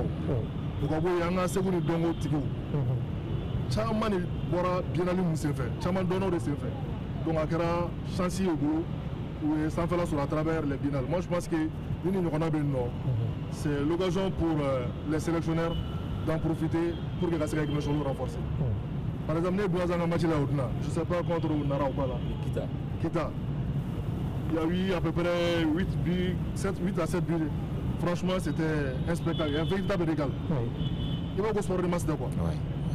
Donc on a un second dongo tigo. Chaman bora biennale nous c'est fait. Chaman donno de c'est fait. Donc à kera chance au bout ou sans faire sur à travers les biennales. Moi je pense que nous on a bien non. C'est l'occasion pour les sélectionneurs d'en profiter pour que la sélection soit renforcée. Par exemple, les Douazanga match là, je ne sais pas contre Nara ou pas là. Kita. Il y a eu à peu près 8 à 7 buts. Franchement, c'était un spectacle, un véritable régal. Il va se faire des matchs de quoi.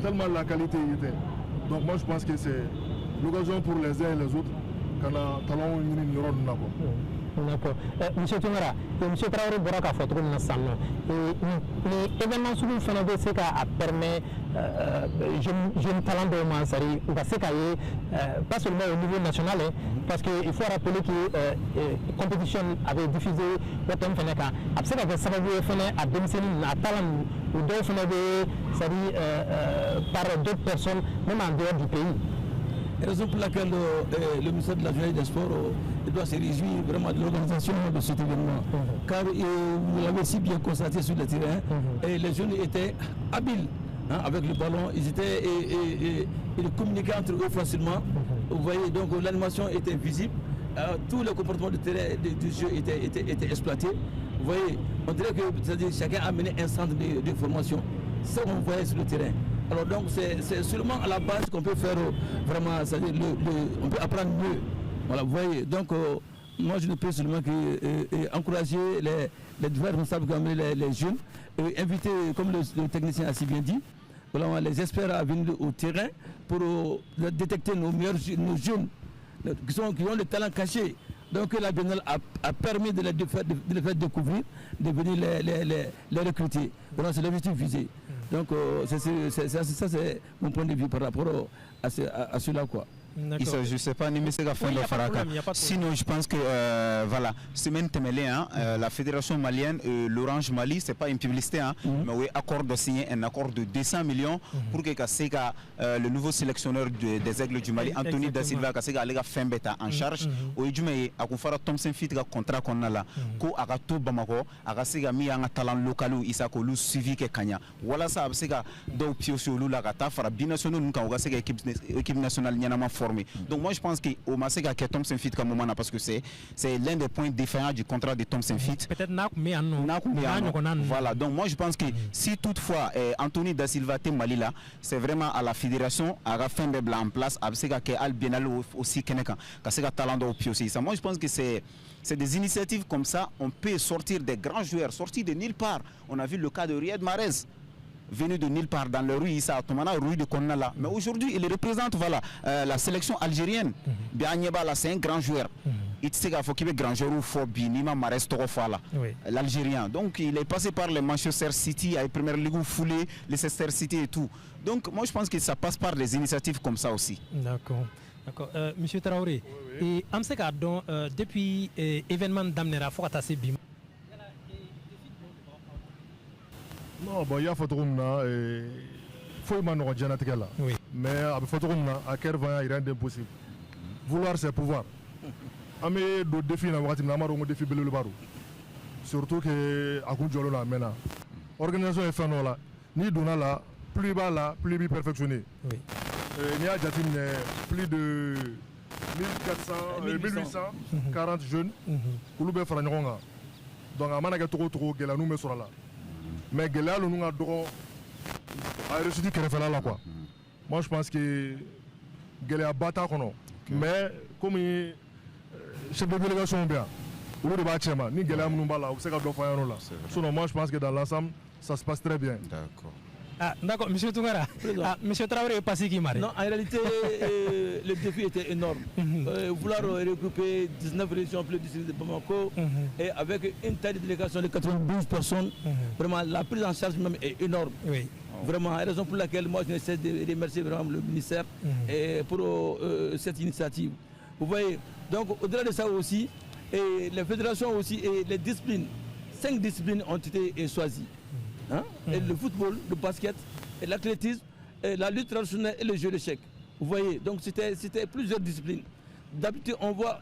Tellement la qualité y était. Donc moi je pense que c'est l'occasion pour les uns et les autres qu'on a talent une euro de Nako. D'accord. Monsieur Tumara, Monsieur Traoré Boraka Foto na Samno. Et événement sous le de ce a permis jeune talent de Mansari ou parce que pas seulement au niveau national parce qu'il faut rappeler que la compétition avait diffusé le thème Feneka. Après ça, ça va vous faire à Demseni à talent ou d'autres par d'autres personnes même en dehors du pays. Raison pour laquelle le ministère de la Jeunesse et des Sports doit se réjouir vraiment de l'organisation de cet événement. Car vous l'avez si bien constaté sur le terrain, et les jeunes étaient habiles avec le ballon, ils communiquaient entre eux facilement. Vous voyez, donc l'animation était visible, tous les comportements de terrain du jeu étaient exploités. Vous voyez, on dirait que chacun a mené un centre de formation. C'est ça qu'on voyait sur le terrain. Alors donc c'est seulement à la base qu'on peut faire vraiment, c'est-à-dire on peut apprendre mieux. Voilà, vous voyez. Donc moi je ne peux seulement encourager les divers responsables comme les jeunes, inviter, comme le technicien a si bien dit, voilà, les experts à venir au terrain pour détecter nos jeunes qui ont le talent caché. Donc la Biennale a permis de les faire découvrir, de venir les recruter. Voilà, c'est l'objectif visé. Donc ça c'est mon point de vue par rapport à cela quoi. Je ne sais pas, sinon je pense que voilà, semaine témélée, la fédération malienne, l'Orange Mali, c'est pas une publicité, mais oui, accord de signer un accord de 200 millions pour que le nouveau sélectionneur des Aigles du Mali, Anthony Da Silva, que fin bêta en charge, au Idjumé, à Koufara Thompson Fit, contrat qu'on a là, ko Agato Bamako, Agasiga mi un talent local ou Isako Lou civique Kanya. Voilà ça, c'est que donc Pioso Lula Gata, Fara binational, nous avons équipe nationale Nianama. Donc moi je pense qu'au Masséga qui est Thompson Fit comme moment parce que c'est l'un des points défaillants du contrat de Thompson Fit. Peut-être voilà, donc moi je pense que si toutefois Anthony Da Silva te Mali là, c'est vraiment à la fédération à la fin de en place à Masséga qui est bien aussi Keneka, qui a talent au pied aussi. Moi je pense que c'est des initiatives comme ça, on peut sortir des grands joueurs, sortir de nulle part. On a vu le cas de Riyad Mahrez. Venu de nulle part dans le Rui Issa Tomana, Rui de Konnala. Mais aujourd'hui, il représente la sélection algérienne. Bianyeba, c'est un grand joueur. Il sait qu'il faut qu'il y ait grand joueur ou faut Binima Mares Torofala, l'Algérien. Donc il est passé par les Manchester City, à la première ligue où foulé, les Leicester City et tout. Donc moi je pense que ça passe par des initiatives comme ça aussi. D'accord. Monsieur Traoré, et Amseka, depuis l'événement d'Amnera, faut attaquer Bim. Non, bon, il y a photo comme ça, il faut y avoir un là. Mais avec photo comme ça, à quel point il est impossible. Vouloir, c'est pouvoir. Mais d'autres défis, on a défi le barou. Surtout que à Koudjolo là maintenant. Organisation est faite là, ni donna là, plus bas là, plus bien perfectionné. Il y a déjà plus de 1840 jeunes pour le faire. Donc à Managa trop que la nous met sur là. Mais Gela nous a droit à réussir qu'elle fait là quoi. Moi je pense que Gela bata kono. Mais comme chef de délégation bien, ou de bâtiment, ni Gela nous bala, c'est qu'à doit faire là. Sinon moi je pense que dans l'ensemble ça se passe très bien. D'accord. Ah, d'accord, monsieur Toungara. Monsieur Traoré est passé qui m'a. Non, en réalité, le défi était énorme. Vouloir regrouper 19 régions plus du de Bamako et avec une taille de délégation de 92 personnes, vraiment la prise en charge même est énorme. Oui. Vraiment, raison pour laquelle moi je ne cesse de remercier vraiment le ministère pour cette initiative. Vous voyez, donc au-delà de ça aussi, et les fédérations aussi et les disciplines, 5 disciplines ont été choisies. Et le football, le basket, l'athlétisme, la lutte traditionnelle et le jeu d'échecs. Vous voyez, donc c'était plusieurs disciplines. D'habitude, on voit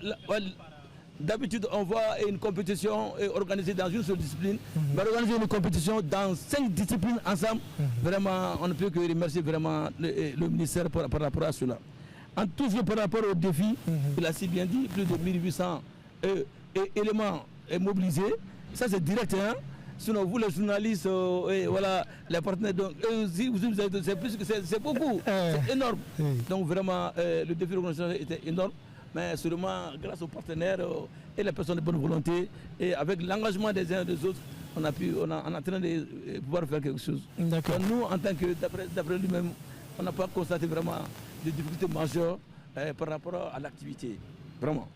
une compétition organisée dans une seule discipline, mais organiser une compétition dans 5 disciplines ensemble, vraiment, on ne peut que remercier vraiment le ministère par rapport à cela. En toujours par rapport au défi, il a si bien dit, plus de 1800 éléments mobilisés, ça c'est direct, Sinon, vous les journalistes, et voilà, les partenaires, donc, c'est beaucoup, c'est énorme. Donc vraiment, le défi organisationnel était énorme. Mais seulement grâce aux partenaires et les personnes de bonne volonté et avec l'engagement des uns et des autres, on est en train de pouvoir faire quelque chose. Donc nous, en tant que, d'après lui-même, on n'a pas constaté vraiment des difficultés majeures par rapport à l'activité. Vraiment.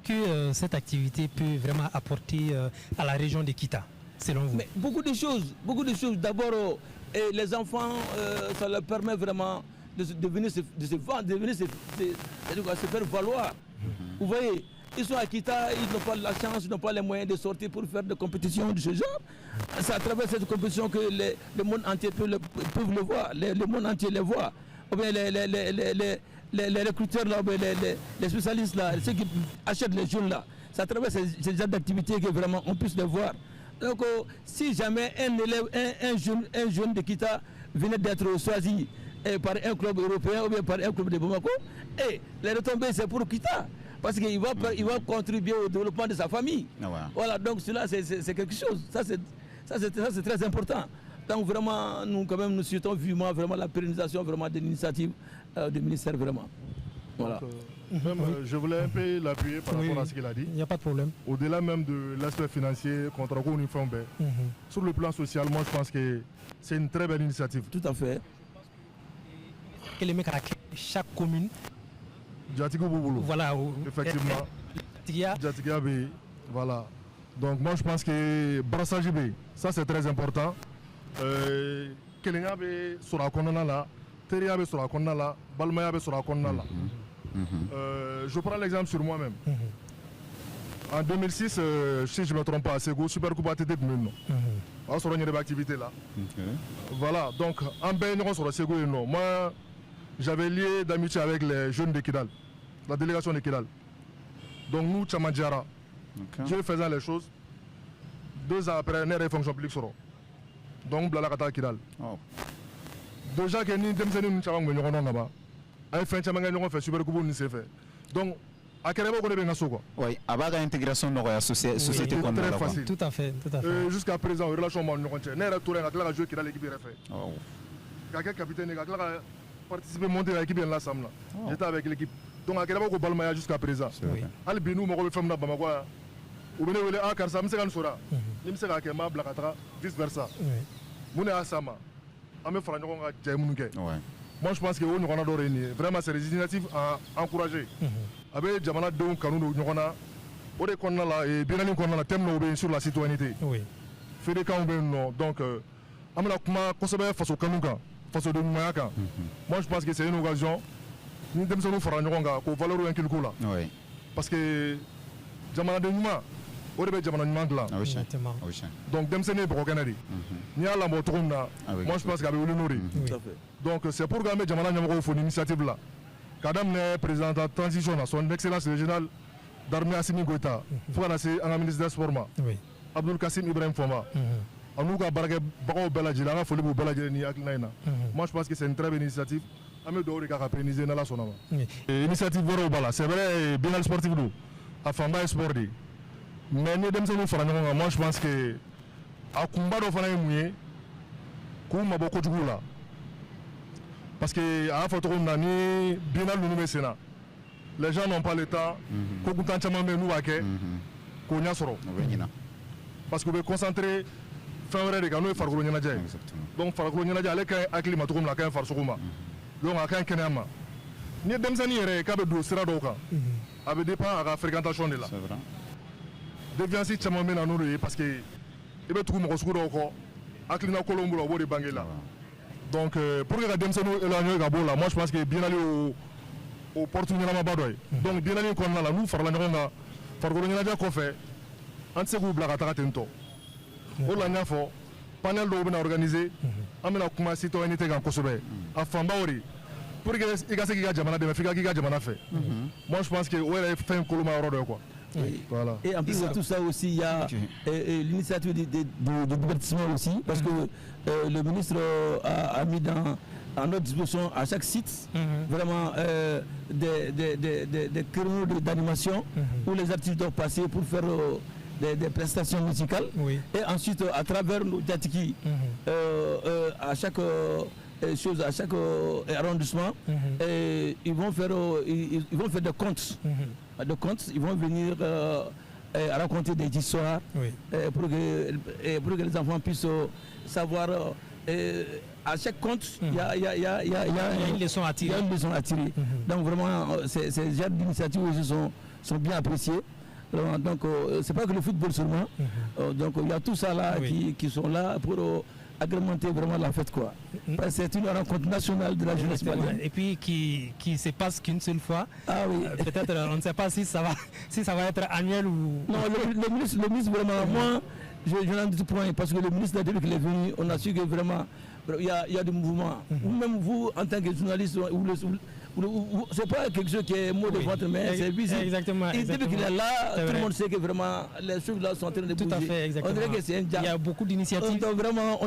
Que cette activité peut vraiment apporter à la région de Kita, selon vous? Mais beaucoup de choses. D'abord, les enfants, ça leur permet vraiment de venir se vendre, de venir se faire valoir. Vous voyez, ils sont à Kita, ils n'ont pas la chance, ils n'ont pas les moyens de sortir pour faire des compétitions de ce genre. C'est à travers cette compétition que le monde entier peut le voir, le monde entier les voit. Ou bien les recruteurs, là, les spécialistes, là, ceux qui achètent les jeunes là, c'est à travers ces genres d'activités que vraiment on puisse les voir. Donc si jamais un jeune de Kita venait d'être choisi par un club européen ou bien par un club de Bamako, et les retombées c'est pour Kita. Parce qu'il va contribuer au développement de sa famille. Voilà, donc cela c'est quelque chose. Ça c'est très important. Donc vraiment, nous quand même nous souhaitons vivement vraiment la pérennisation vraiment de l'initiative du ministère vraiment. Voilà. Je voulais un peu l'appuyer par rapport à ce qu'il a dit. Il n'y a pas de problème. Au-delà même de l'aspect financier, contre uniforme, sur le plan social, moi je pense que c'est une très belle initiative. Tout à fait. Et les mecs à chaque commune. Djatigo Bouboulou. Voilà. Effectivement. Djatiga B. Voilà. Donc moi je pense que brassage B, ça c'est très important. Kelinga B sera konnana la, Teria B sera konnana la, Balmaya B sera konnana la. Je prends l'exemple sur moi-même. En 2006, si je ne me trompe pas, c'est Super Coupe ATT de Mouno. On a une activité là. Voilà, donc en Bénin, sur le et non. Moi, j'avais lié d'amitié avec les jeunes de Kidal, la délégation de Kidal. Donc nous, Tchamadjara, je faisais les choses. 2 ans après, nous avons fonction publique sur. Donc, Blala Kata Kidal. Déjà que nous avons fait Super Coupe, nous fait. Donc, à quel moment on est bien quoi? Oui, avec l'intégration de la société comme très facile. Tout à fait. Jusqu'à présent, en relation avec nous, nous avons joué Kidal l'équipe refait. Quelqu'un capitaine, quelqu'un participé monter à l'équipe de l'Assemblée. J'étais avec l'équipe. Donc à quel moment on balmaya jusqu'à présent. Albinou moko be femna Bamako. Ou bien wele a karsa mse kan sora. Ni mse ka ke ma blakatra vice versa. Mune asama. Ame fara ñoko nga jay munu ke. Moi je pense que on a doré ni vraiment c'est des initiatives à encourager. Avec jamana de kanu do ñokona o de konna la et bien ni konna la thème no be sur la citoyenneté. Oui. Fede kan be no donc amala kuma ko sebe faso kanu kan. Faso de Mouyaka. Moi je pense que c'est une occasion. Nous devons nous faire un valeur un kilko là. Parce que Jamana de Nouma, on est Jamana de là. Donc Demsene Brocanari. Ni à la motourna. Moi je pense qu'il y avait l'honoré. Donc c'est pour gagner Jamana Nyamoko pour l'initiative là. Kadam est président de la transition à son excellence régionale d'armée Assimi Goïta. Il faut lancer un ministre des Sports. Abdul Kassim Ibrahim Foma. Moi je pense que c'est une très belle initiative. L'initiative c'est vrai, bien sportif, à Famba Sport. Mais moi je pense que à combat parce que à les gens n'ont pas le temps. Parce que vous concentrer. Donc farikolo ɲɛnajɛ ale ka hakili ma cogo min na a ka ɲi farisogo ma donc a ka ɲi kɛnɛya ma ni ye denmisɛnnin yɛrɛ k'a bɛ don sira dɔw kan a bɛ dépend a ka fréquentation de la déviance caman bɛ na n'o de ye parce que i bɛ tugu mɔgɔ sugu dɔw kɔ hakilina kolon bolo o b'o de bange la donc pour que ka denmisɛnninw éloigner ka b'o la moi je pense que biennale o porte ɲɛnamaba dɔ ye donc biennale kɔnɔna la n'u farala ɲɔgɔn kan farikolo ɲɛnajɛ kɔfɛ an tɛ se k'u bila ka taga ten tɔ. O la n fɔ panel dɔw bɛna organiser an bɛna kuma citoyenneté kan kosɛbɛ a fanbaw de pour que i ka se k'i ka jamana dɛmɛ f'i ka k'i ka jamana fɛ moi je pense que o yɛrɛ ye fɛn koloma yɔrɔ dɔ ye quoi. Voilà. Et en plus de tout ça aussi, il y a l'initiative de divertissement aussi, parce que le ministre a mis à notre disposition à chaque site vraiment des créneaux d'animation où les artistes doivent passer pour faire des prestations musicales. Et ensuite, à travers nos Djatiki, à chaque chose, à chaque arrondissement, ils vont faire des contes. Ils vont venir raconter des histoires pour que les enfants puissent savoir. À chaque conte, il y a une leçon à tirer. Donc vraiment, ces genres d'initiatives aussi sont bien appréciées. Donc c'est pas que le football seulement. Donc il y a tout ça là qui sont là pour agrémenter vraiment la fête, quoi. C'est une rencontre nationale de la jeunesse malienne. Et puis qui se passe qu'une seule fois. Ah oui. Peut-être on ne sait pas si ça va être annuel ou. Non, le ministre vraiment, moi je n'en doute point, parce que le ministre de l'Éducation est venu, on a su que vraiment il y a des mouvements. Ou même vous en tant que journaliste, c'est pas quelque chose qui est mot de votre main, c'est visible. Exactement. Et depuis qu'il est là, tout le monde sait que vraiment les choses là sont en train de bouger. Tout à fait, exactement. On dirait que c'est un diable. Il y a beaucoup d'initiatives. Donc vraiment,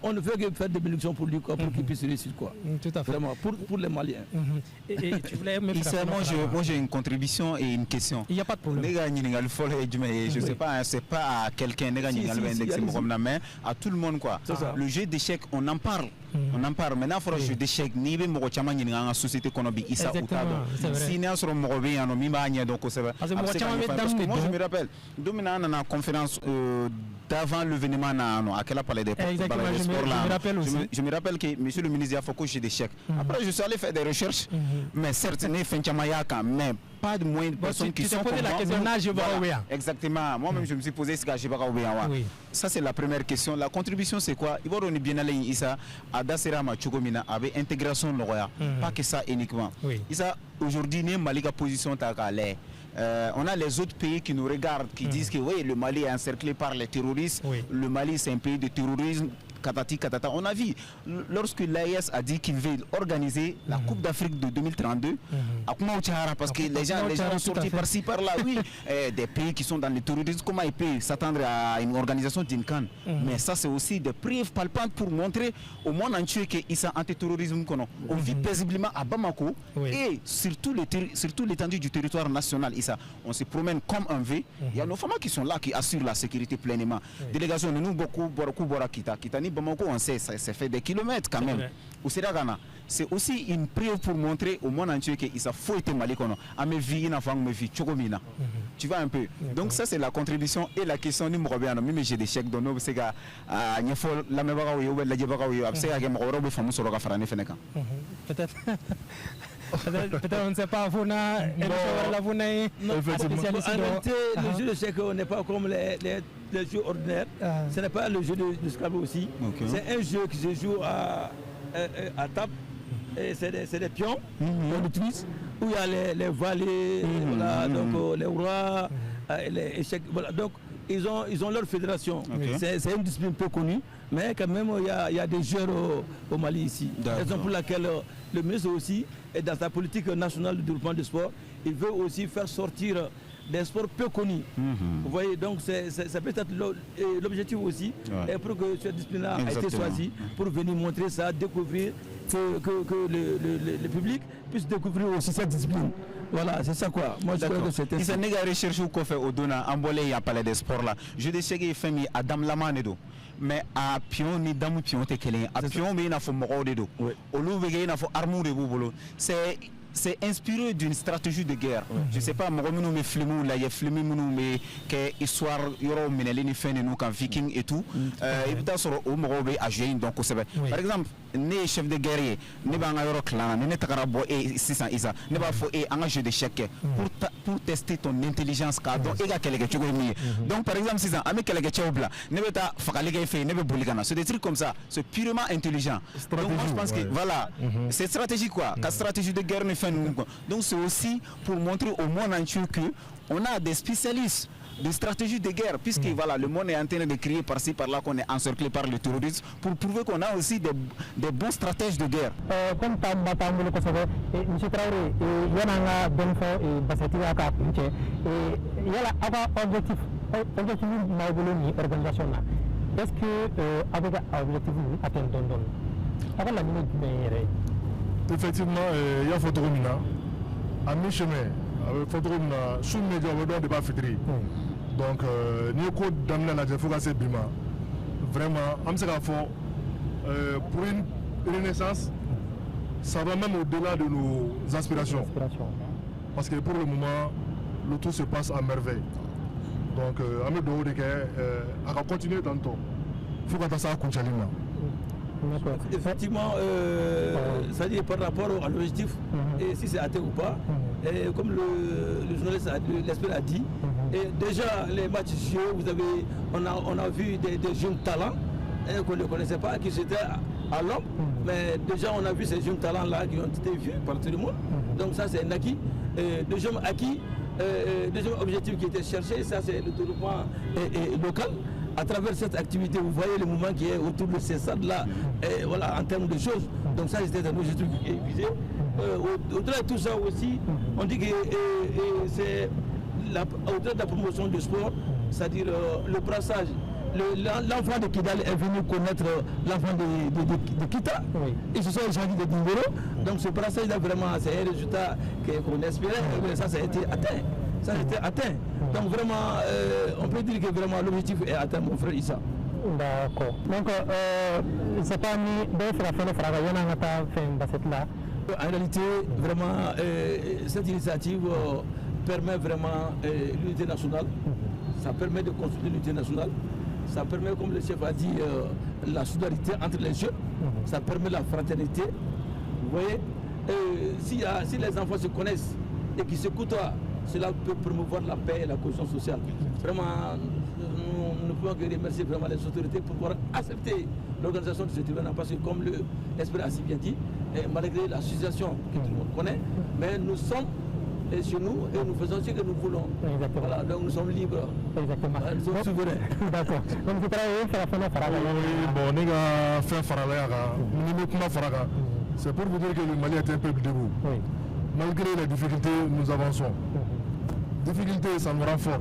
on ne fait que faire des bénédictions pour lui, quoi, pour qu'il puisse réussir, quoi. Tout à fait. Vraiment, pour les Maliens. Et tu voulais me faire moi j'ai une contribution et une question. Il n'y a pas de problème. Je sais pas, c'est pas à quelqu'un mais à tout le monde, quoi. Le jeu d'échecs, on en parle. On en parle. Maintenant, il faut le jeu d'échecs. Ni bien moi la société qu'on a Issa Outado. Si nous sommes morbiers, on a mis donc c'est vrai. Parce que moi je me rappelle, Domina dans la conférence d'avant l'événement à quel palais des sports là. Je me rappelle que monsieur le ministre a fait que j'ai des chèques. Après je suis allé faire des recherches, mais certes n'est fin Chamayaka, mais pas de moins de personnes qui sont posé la question exactement. Moi-même je me suis posé ce que j'ai pas Ça c'est la première question. La contribution c'est quoi? Il va donner bien aller Issa à Dasera Machugomina avec intégration Noya. Pas que ça uniquement. Issa aujourd'hui n'est Malika position takalé. On a les autres pays qui nous regardent, qui disent que oui, le Mali est encerclé par les terroristes, le Mali c'est un pays de terrorisme, katati katata. On a vu, lorsque l'AES a dit qu'il veut organiser la Coupe d'Afrique de 2032, à Koumaouchara, parce que les gens ont sorti par-ci, par-là, oui, des pays qui sont dans le terrorisme, comment ils peuvent s'attendre à une organisation d'une canne? Mais ça c'est aussi des preuves palpantes pour montrer au monde entier qu'ils sont anti-terrorisme. On vit paisiblement à Bamako et surtout l'étendue du territoire national. On se promène comme un V. Il y a nos femmes qui sont là, qui assurent la sécurité pleinement. Délégation de nous, beaucoup, Kitani, Bamako, on sait, ça fait des kilomètres quand même. C'est aussi une preuve pour montrer au monde entier qu'il faut être malikono. Tu vois un peu. Donc ça c'est la contribution et la question numéro 1. Même j'ai des chèques de nous, c'est que la peut-être on ne sait pas, vous n'avez le jeu de chèque n'est pas comme les jeux ordinaires. Ce n'est pas le jeu de Scrabble aussi. C'est un jeu qui se joue à table. C'est des pions, on utilise, où il y a les valets, voilà, donc les rois, les échecs. Voilà, donc ils ont leur fédération. C'est une discipline peu connue, mais quand même il y a des joueurs au Mali ici. Raison pour laquelle le ministre aussi, est dans sa politique nationale de développement du sport, il veut aussi faire sortir des sports peu connus. Vous voyez, donc c'est peut-être l'objectif aussi, et pour que cette discipline-là a été choisie, pour venir montrer ça, découvrir, que le public puisse découvrir aussi cette discipline. Voilà, c'est ça quoi. Moi je crois que c'est ça. Il y a recherche ou quoi fait au Dona, en Bolé, il y a parlé des sports là. Je sais qu'il fait mis Adam Lamanedo. Mais à pion ni damu pion te kelen à pion mais il a fait mort de dos au loup il a fait armure de boulot c'est inspiré d'une stratégie de guerre. Je sais pas moi nous me filmons là il y a filmé nous mais que histoire yoro menelini fin nous quand viking et tout et peut sur au morobe à jouer donc c'est par exemple né chef de guerrier ne ba nga yoro clan ne takarabo et 600 isa ne ba faut et un jeu de chèque pour tester ton intelligence car donc et quelque chose donc par exemple 600 avec quelque chose bla ne beta fakalige fait ne be boligana c'est des trucs comme ça c'est purement intelligent. Donc moi je pense que voilà c'est stratégique quoi la stratégie de guerre. Donc c'est aussi pour montrer au monde entier que on a des spécialistes de stratégie de guerre, puisque voilà, le monde est en train de crier par-ci par-là qu'on est encerclé par le terrorisme, pour prouver qu'on a aussi des bons stratèges de guerre. Comme M. Traoré, il y a un bon fond et Bassetia Cap, il y a un objectif de l'organisation. Est-ce que avec l'objectif atteint avant la minute effectivement, il y a Fotoromina, à mi-chemin, avec Fotoromina, sous le média, on ne pas fêter. Donc, ni ko damna la faut que bima. Vraiment, am se pour une renaissance, ça va même au-delà de nos aspirations. Parce que pour le moment, le tout se passe à merveille. Donc, Amé Dohodeke, on va continuer dans le temps. Il faut qu'on fasse ça à Kunchalina. Effectivement, ça dit par rapport à l'objectif, et si c'est atteint ou pas, et comme le journaliste l'esprit a dit, et déjà les matchs joués, on a vu des jeunes talents qu'on ne connaissait pas, qui étaient à l'homme, mais déjà on a vu ces jeunes talents-là qui ont été vus par tout le monde, donc ça c'est un acquis. Deuxième acquis, deuxième objectif qui était cherché, ça c'est le développement local. À travers cette activité, vous voyez le mouvement qui est autour de ces stades-là, voilà, en termes de choses. Donc ça, c'était un objectif qui est visé. Au-delà de tout ça aussi, on dit que c'est au-delà de la promotion du sport, c'est-à-dire le brassage. L'enfant de Kidal est venu connaître l'enfant de Kita. Oui. Ils se sont échangés de numéros. Donc ce brassage-là, vraiment, c'est un résultat qu'on espérait. Mais ça a été atteint. Ça a été atteint. Donc vraiment, on peut dire que vraiment l'objectif est atteint, mon frère Issa. D'accord. Donc, c'est pas mis d'autres à faire le travail, on n'a pas fait là. En réalité, vraiment, cette initiative permet vraiment l'unité nationale. Ça permet de construire l'unité nationale. Ça permet, comme le chef a dit, la solidarité entre les jeunes. Ça permet la fraternité. Vous voyez, si les enfants se connaissent et qu'ils se côtoient, cela peut promouvoir la paix et la cohésion sociale. Vraiment, nous ne pouvons que remercier vraiment les autorités pour pouvoir accepter l'organisation de cet événement parce que comme l'esprit a si bien dit, malgré l'association que tout le monde connaît, mais nous sommes chez nous et nous faisons ce que nous voulons. Exactement. Voilà, donc nous sommes libres. Exactement. Nous sommes souverains. D'accord. Donc vous travaillez faire la Faraga. Bon, les gars, faire Faraga, c'est pour vous dire que le Mali est un peuple debout. Oui. Malgré les difficultés, nous avançons. Difficultés, ça nous rend forts.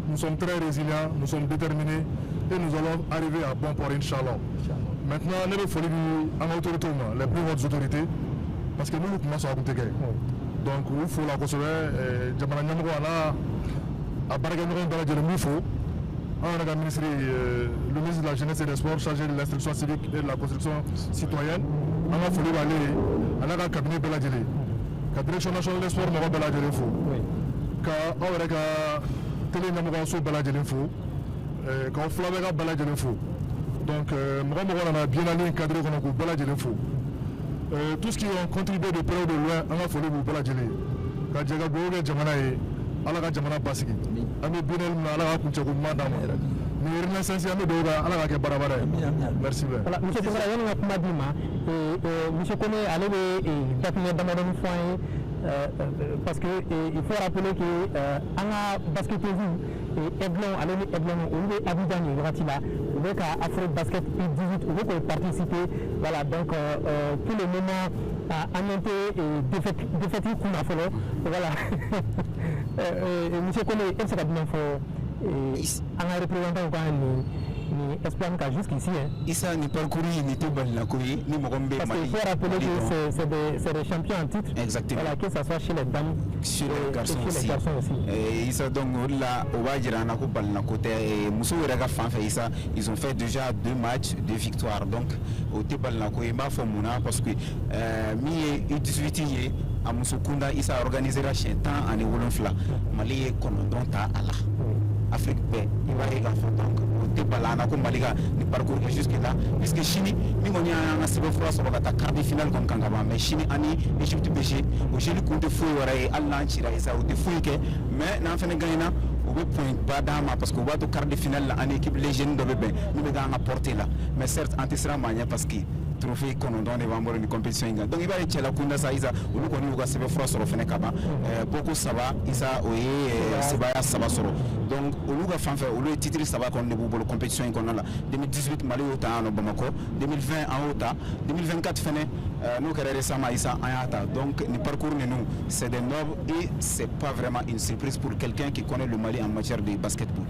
Nous sommes très résilients, nous sommes déterminés et nous allons arriver à bon port, Inch'Allah. Maintenant, il faut les autorités, les plus hautes autorités, parce que nous commençons à goûter. Donc, il faut la conserver. À Baraganou, il faut. Le ministre de la Jeunesse et des Sports chargé de l'instruction civique et de la construction citoyenne, on a fallu aller à la cabinet Beladjeli. La direction nationale des sports m'a Beladjeli fou. Quand on a télé n'a pas Beladjeli fou, quand on flavera Beladjeli fou. Donc, moi, on a bien allé encadrer qu'on a Beladjeli fou. Tout ce qui ont contribué de près ou de loin, on a fallu Beladjeli. Quand j'ai gagné Jamanaï, ala ka jamana basigi an bɛ binɛli min na ala ka kuncɛko ɲuman d'an ma nin renaissance an bɛ dugawu kɛ ala ka kɛ baarabara ye merci bien. Voilà, monsieur Tounkara yanni ka kuma di ma monsieur Kone ale bɛ dafinɛ damadɔni fɔ an ye parce que il faut rappeler que an ka basketteuses Aiglon ale ni Aiglon olu bɛ Abidjan nin wagati la u bɛ ka Afro Basket U18 u bɛ k'o participer voilà donc pour le moment an ɲɛ tɛ défaite kunna fɔlɔ voilà. Monsieur Kone, est-ce que vous avez représentant ni espoir jusqu'ici? Issa ni parcouru ni tout balnakoui ni mogombe. Parce qu'il faut rappeler que c'est des champions en titre. Exactement. Voilà, que ça soit chez les dames, chez les garçons aussi. Et Issa donc là, au Wajira nako balnakote et Moussou Raga Fanfa Issa, ils ont fait déjà 2 matchs, 2 victoires. Donc au Tebalnakoui, ma formuna parce que mi 18 à Moussukunda, il a organisé la chaîne en Ewolonfla. Mali est commandant à Allah. Afrique paix, il va y avoir donc au débalana comme Maliga, ni parcours jusque là. Puisque Chine, nous on y a un assez fort sur la quart de finale comme Kangaba, mais Chine, Ani, Égypte, BG, au Géli, coup de fou, Allah, Chira, et ça, au défaut, mais n'en fait gagner. On ne peut pas d'âme parce qu'on va au quart de finale en équipe légende de bébé. Nous devons apporter là. Mais certes, anti-sera mania parce que trophée qu'on donne les membres de compétition. Donc il va y avoir la Kunda Saïsa, ou nous connaissons que c'est le froid sur le Fenekaba. Beaucoup ça va, Isa, oui, c'est Baya Sabasoro. Donc au lieu de faire, au lieu de titrer ça va qu'on est pour la compétition qu'on a là. 2018 Mali au temps en Bamako, 2020 en Ota, 2024 Fene, nous qui récemment Isa en Ata. Donc nous parcourons nous, c'est des nobles et c'est pas vraiment une surprise pour quelqu'un qui connaît le Mali en matière de basketball.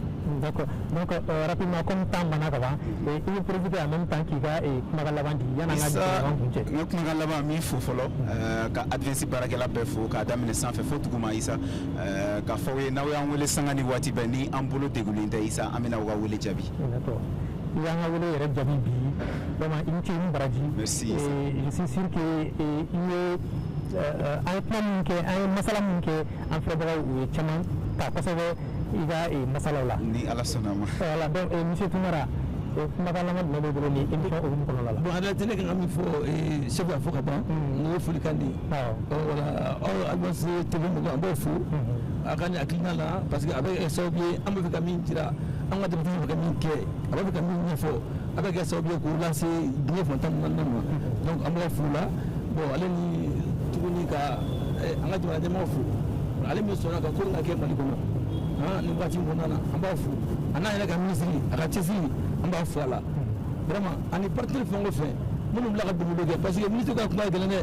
D'accord. Donc, rapidement, comme temps Banagava, il faut profiter en même temps qu'il y a Magalabandi. Il y en a un Magalaba, il faut follow. Advance Barakela Befo, Kadam les sans fait faute Goumaïsa, Kafoé, Nawa, on les Sangani Watibani, Ambulo de Goulinta, Issa, Amena Wawele Jabi. D'accord. Il y a un Wawele Jabi, vraiment une team Bradi. Merci. Je suis sûr qu'il est un plan qui est un masalam qui est un frère ou chaman, parce que il y a un masala. Ni à la sonama. Voilà, donc, monsieur Toumara. Bon, à la télé, il faut chef d'avocat, il faut le candidat. Voilà, avance TV, on va fou. À gagner à Clinala, parce qu'avec un saubier, un peu de camine, on va devenir un camine qui est, avec un camine, il faut, avec un saubier pour lancer 2 fontaines. Donc, on va fou là. Bon, allez, tout le monde a un peu de fou. Allez, monsieur, on a un peu de camine. Nous voici on a fou. On a un ministre, à la Tchéssie, on va fou là. Vraiment, on est parti de faire le fait. Nous nous l'avons dit parce que le ministre a pas gagné.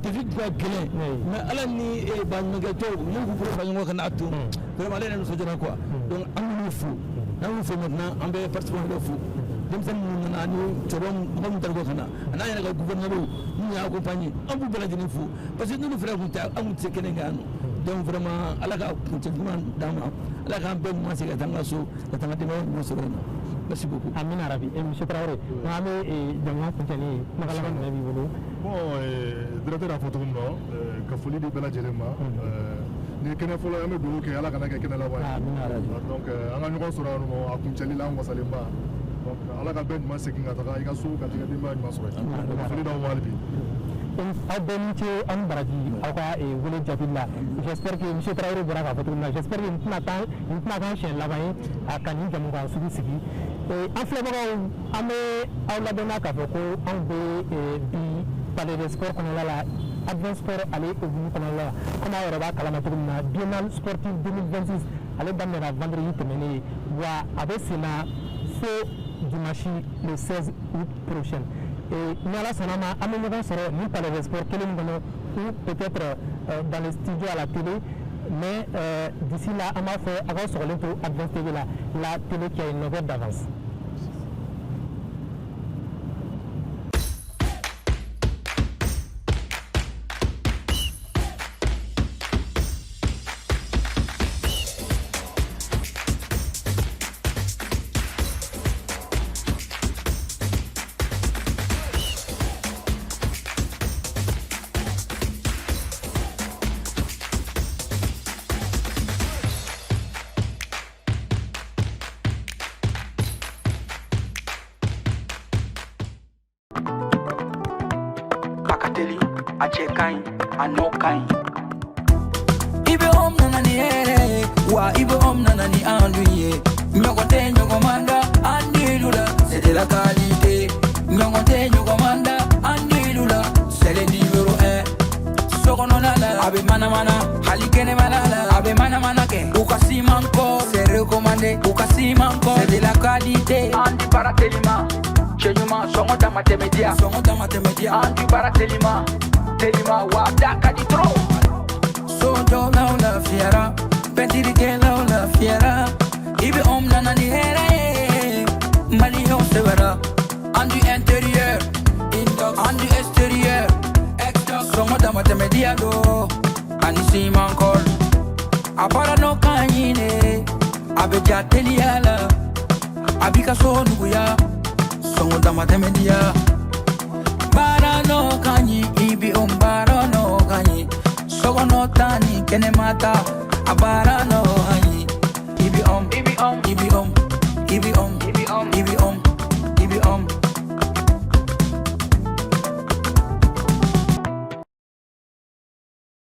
David pas gagné. Mais à la ni et Banagato, nous vous pouvez faire un canatu. Vraiment, allez nous faire quoi. Donc, on est fou. Nous faisons maintenant, on va partir de fou. Donc, nous avons un Targokana. On a un gouverneur, nous avons accompagné. On peut pas dire fou. Parce que nous nous faisons un petit Sénégal. Donc vraiment, à la merci beaucoup. Amin Arabi. Et M. Traoré, nous avons continué. Bon, directeur de la photo, Kafoli de Bella Djelema, nous avons fait un peu à la Canada qui est là-bas. Donc, on a eu un soir à Kunchali, là, on va s'aller bas. Donc, à la Cabine, moi, c'est qu'il y a un sou, quand il y a des mains, il m'a sauvé. Kafoli dans le Walbi. J'espère que M. Traoré pourra faire votre image. J'espère que nous n'avons chien là-bas à Kani Jamouga Sugi. En fait, on a la donne à Kafoko, on veut parler des sports qu'on a là. Advance Sport, aller au bout qu'on a là. Comme on a Kalamatuna, Biennale sportive 2026, allez dans la vendredi terminé. Avec cela, c'est dimanche le 16 août prochain. Et nous allons se nous parler des sports, ou peut-être dans les studios à la télé, mais d'ici là, on va faire avant sur l'auto Advance TV, la télé qui a une longueur d'avance. Ibe om nanani ere, wa ibe om nanani anduye. Nyokote nyokomanda, andilula, c'est de la qualité. Nyokote nyokomanda, andilula, c'est le numéro 1. Sokononala, abe mana, halikene malala, abe mana ke. Ukasi manko, c'est recommandé, ukasi manko, c'est de la qualité. Andi Baratelima, Chenyuma, Songota Matemedia, Andi Baratelima, Telima, Wadaka di Tro. Sojo la la fiera, Pendirike la fiera. Ibe om nanani here, Malion severa. Andu intérieur, andu extérieur. Songota Matemedia do, Anisi mankol. Apara no kanyine, Abeja teliala, Abika sonuya, Songota Matemedia. Bara no kanyi, ibi bara no kanyi. Sogo no tani, kene mata, abara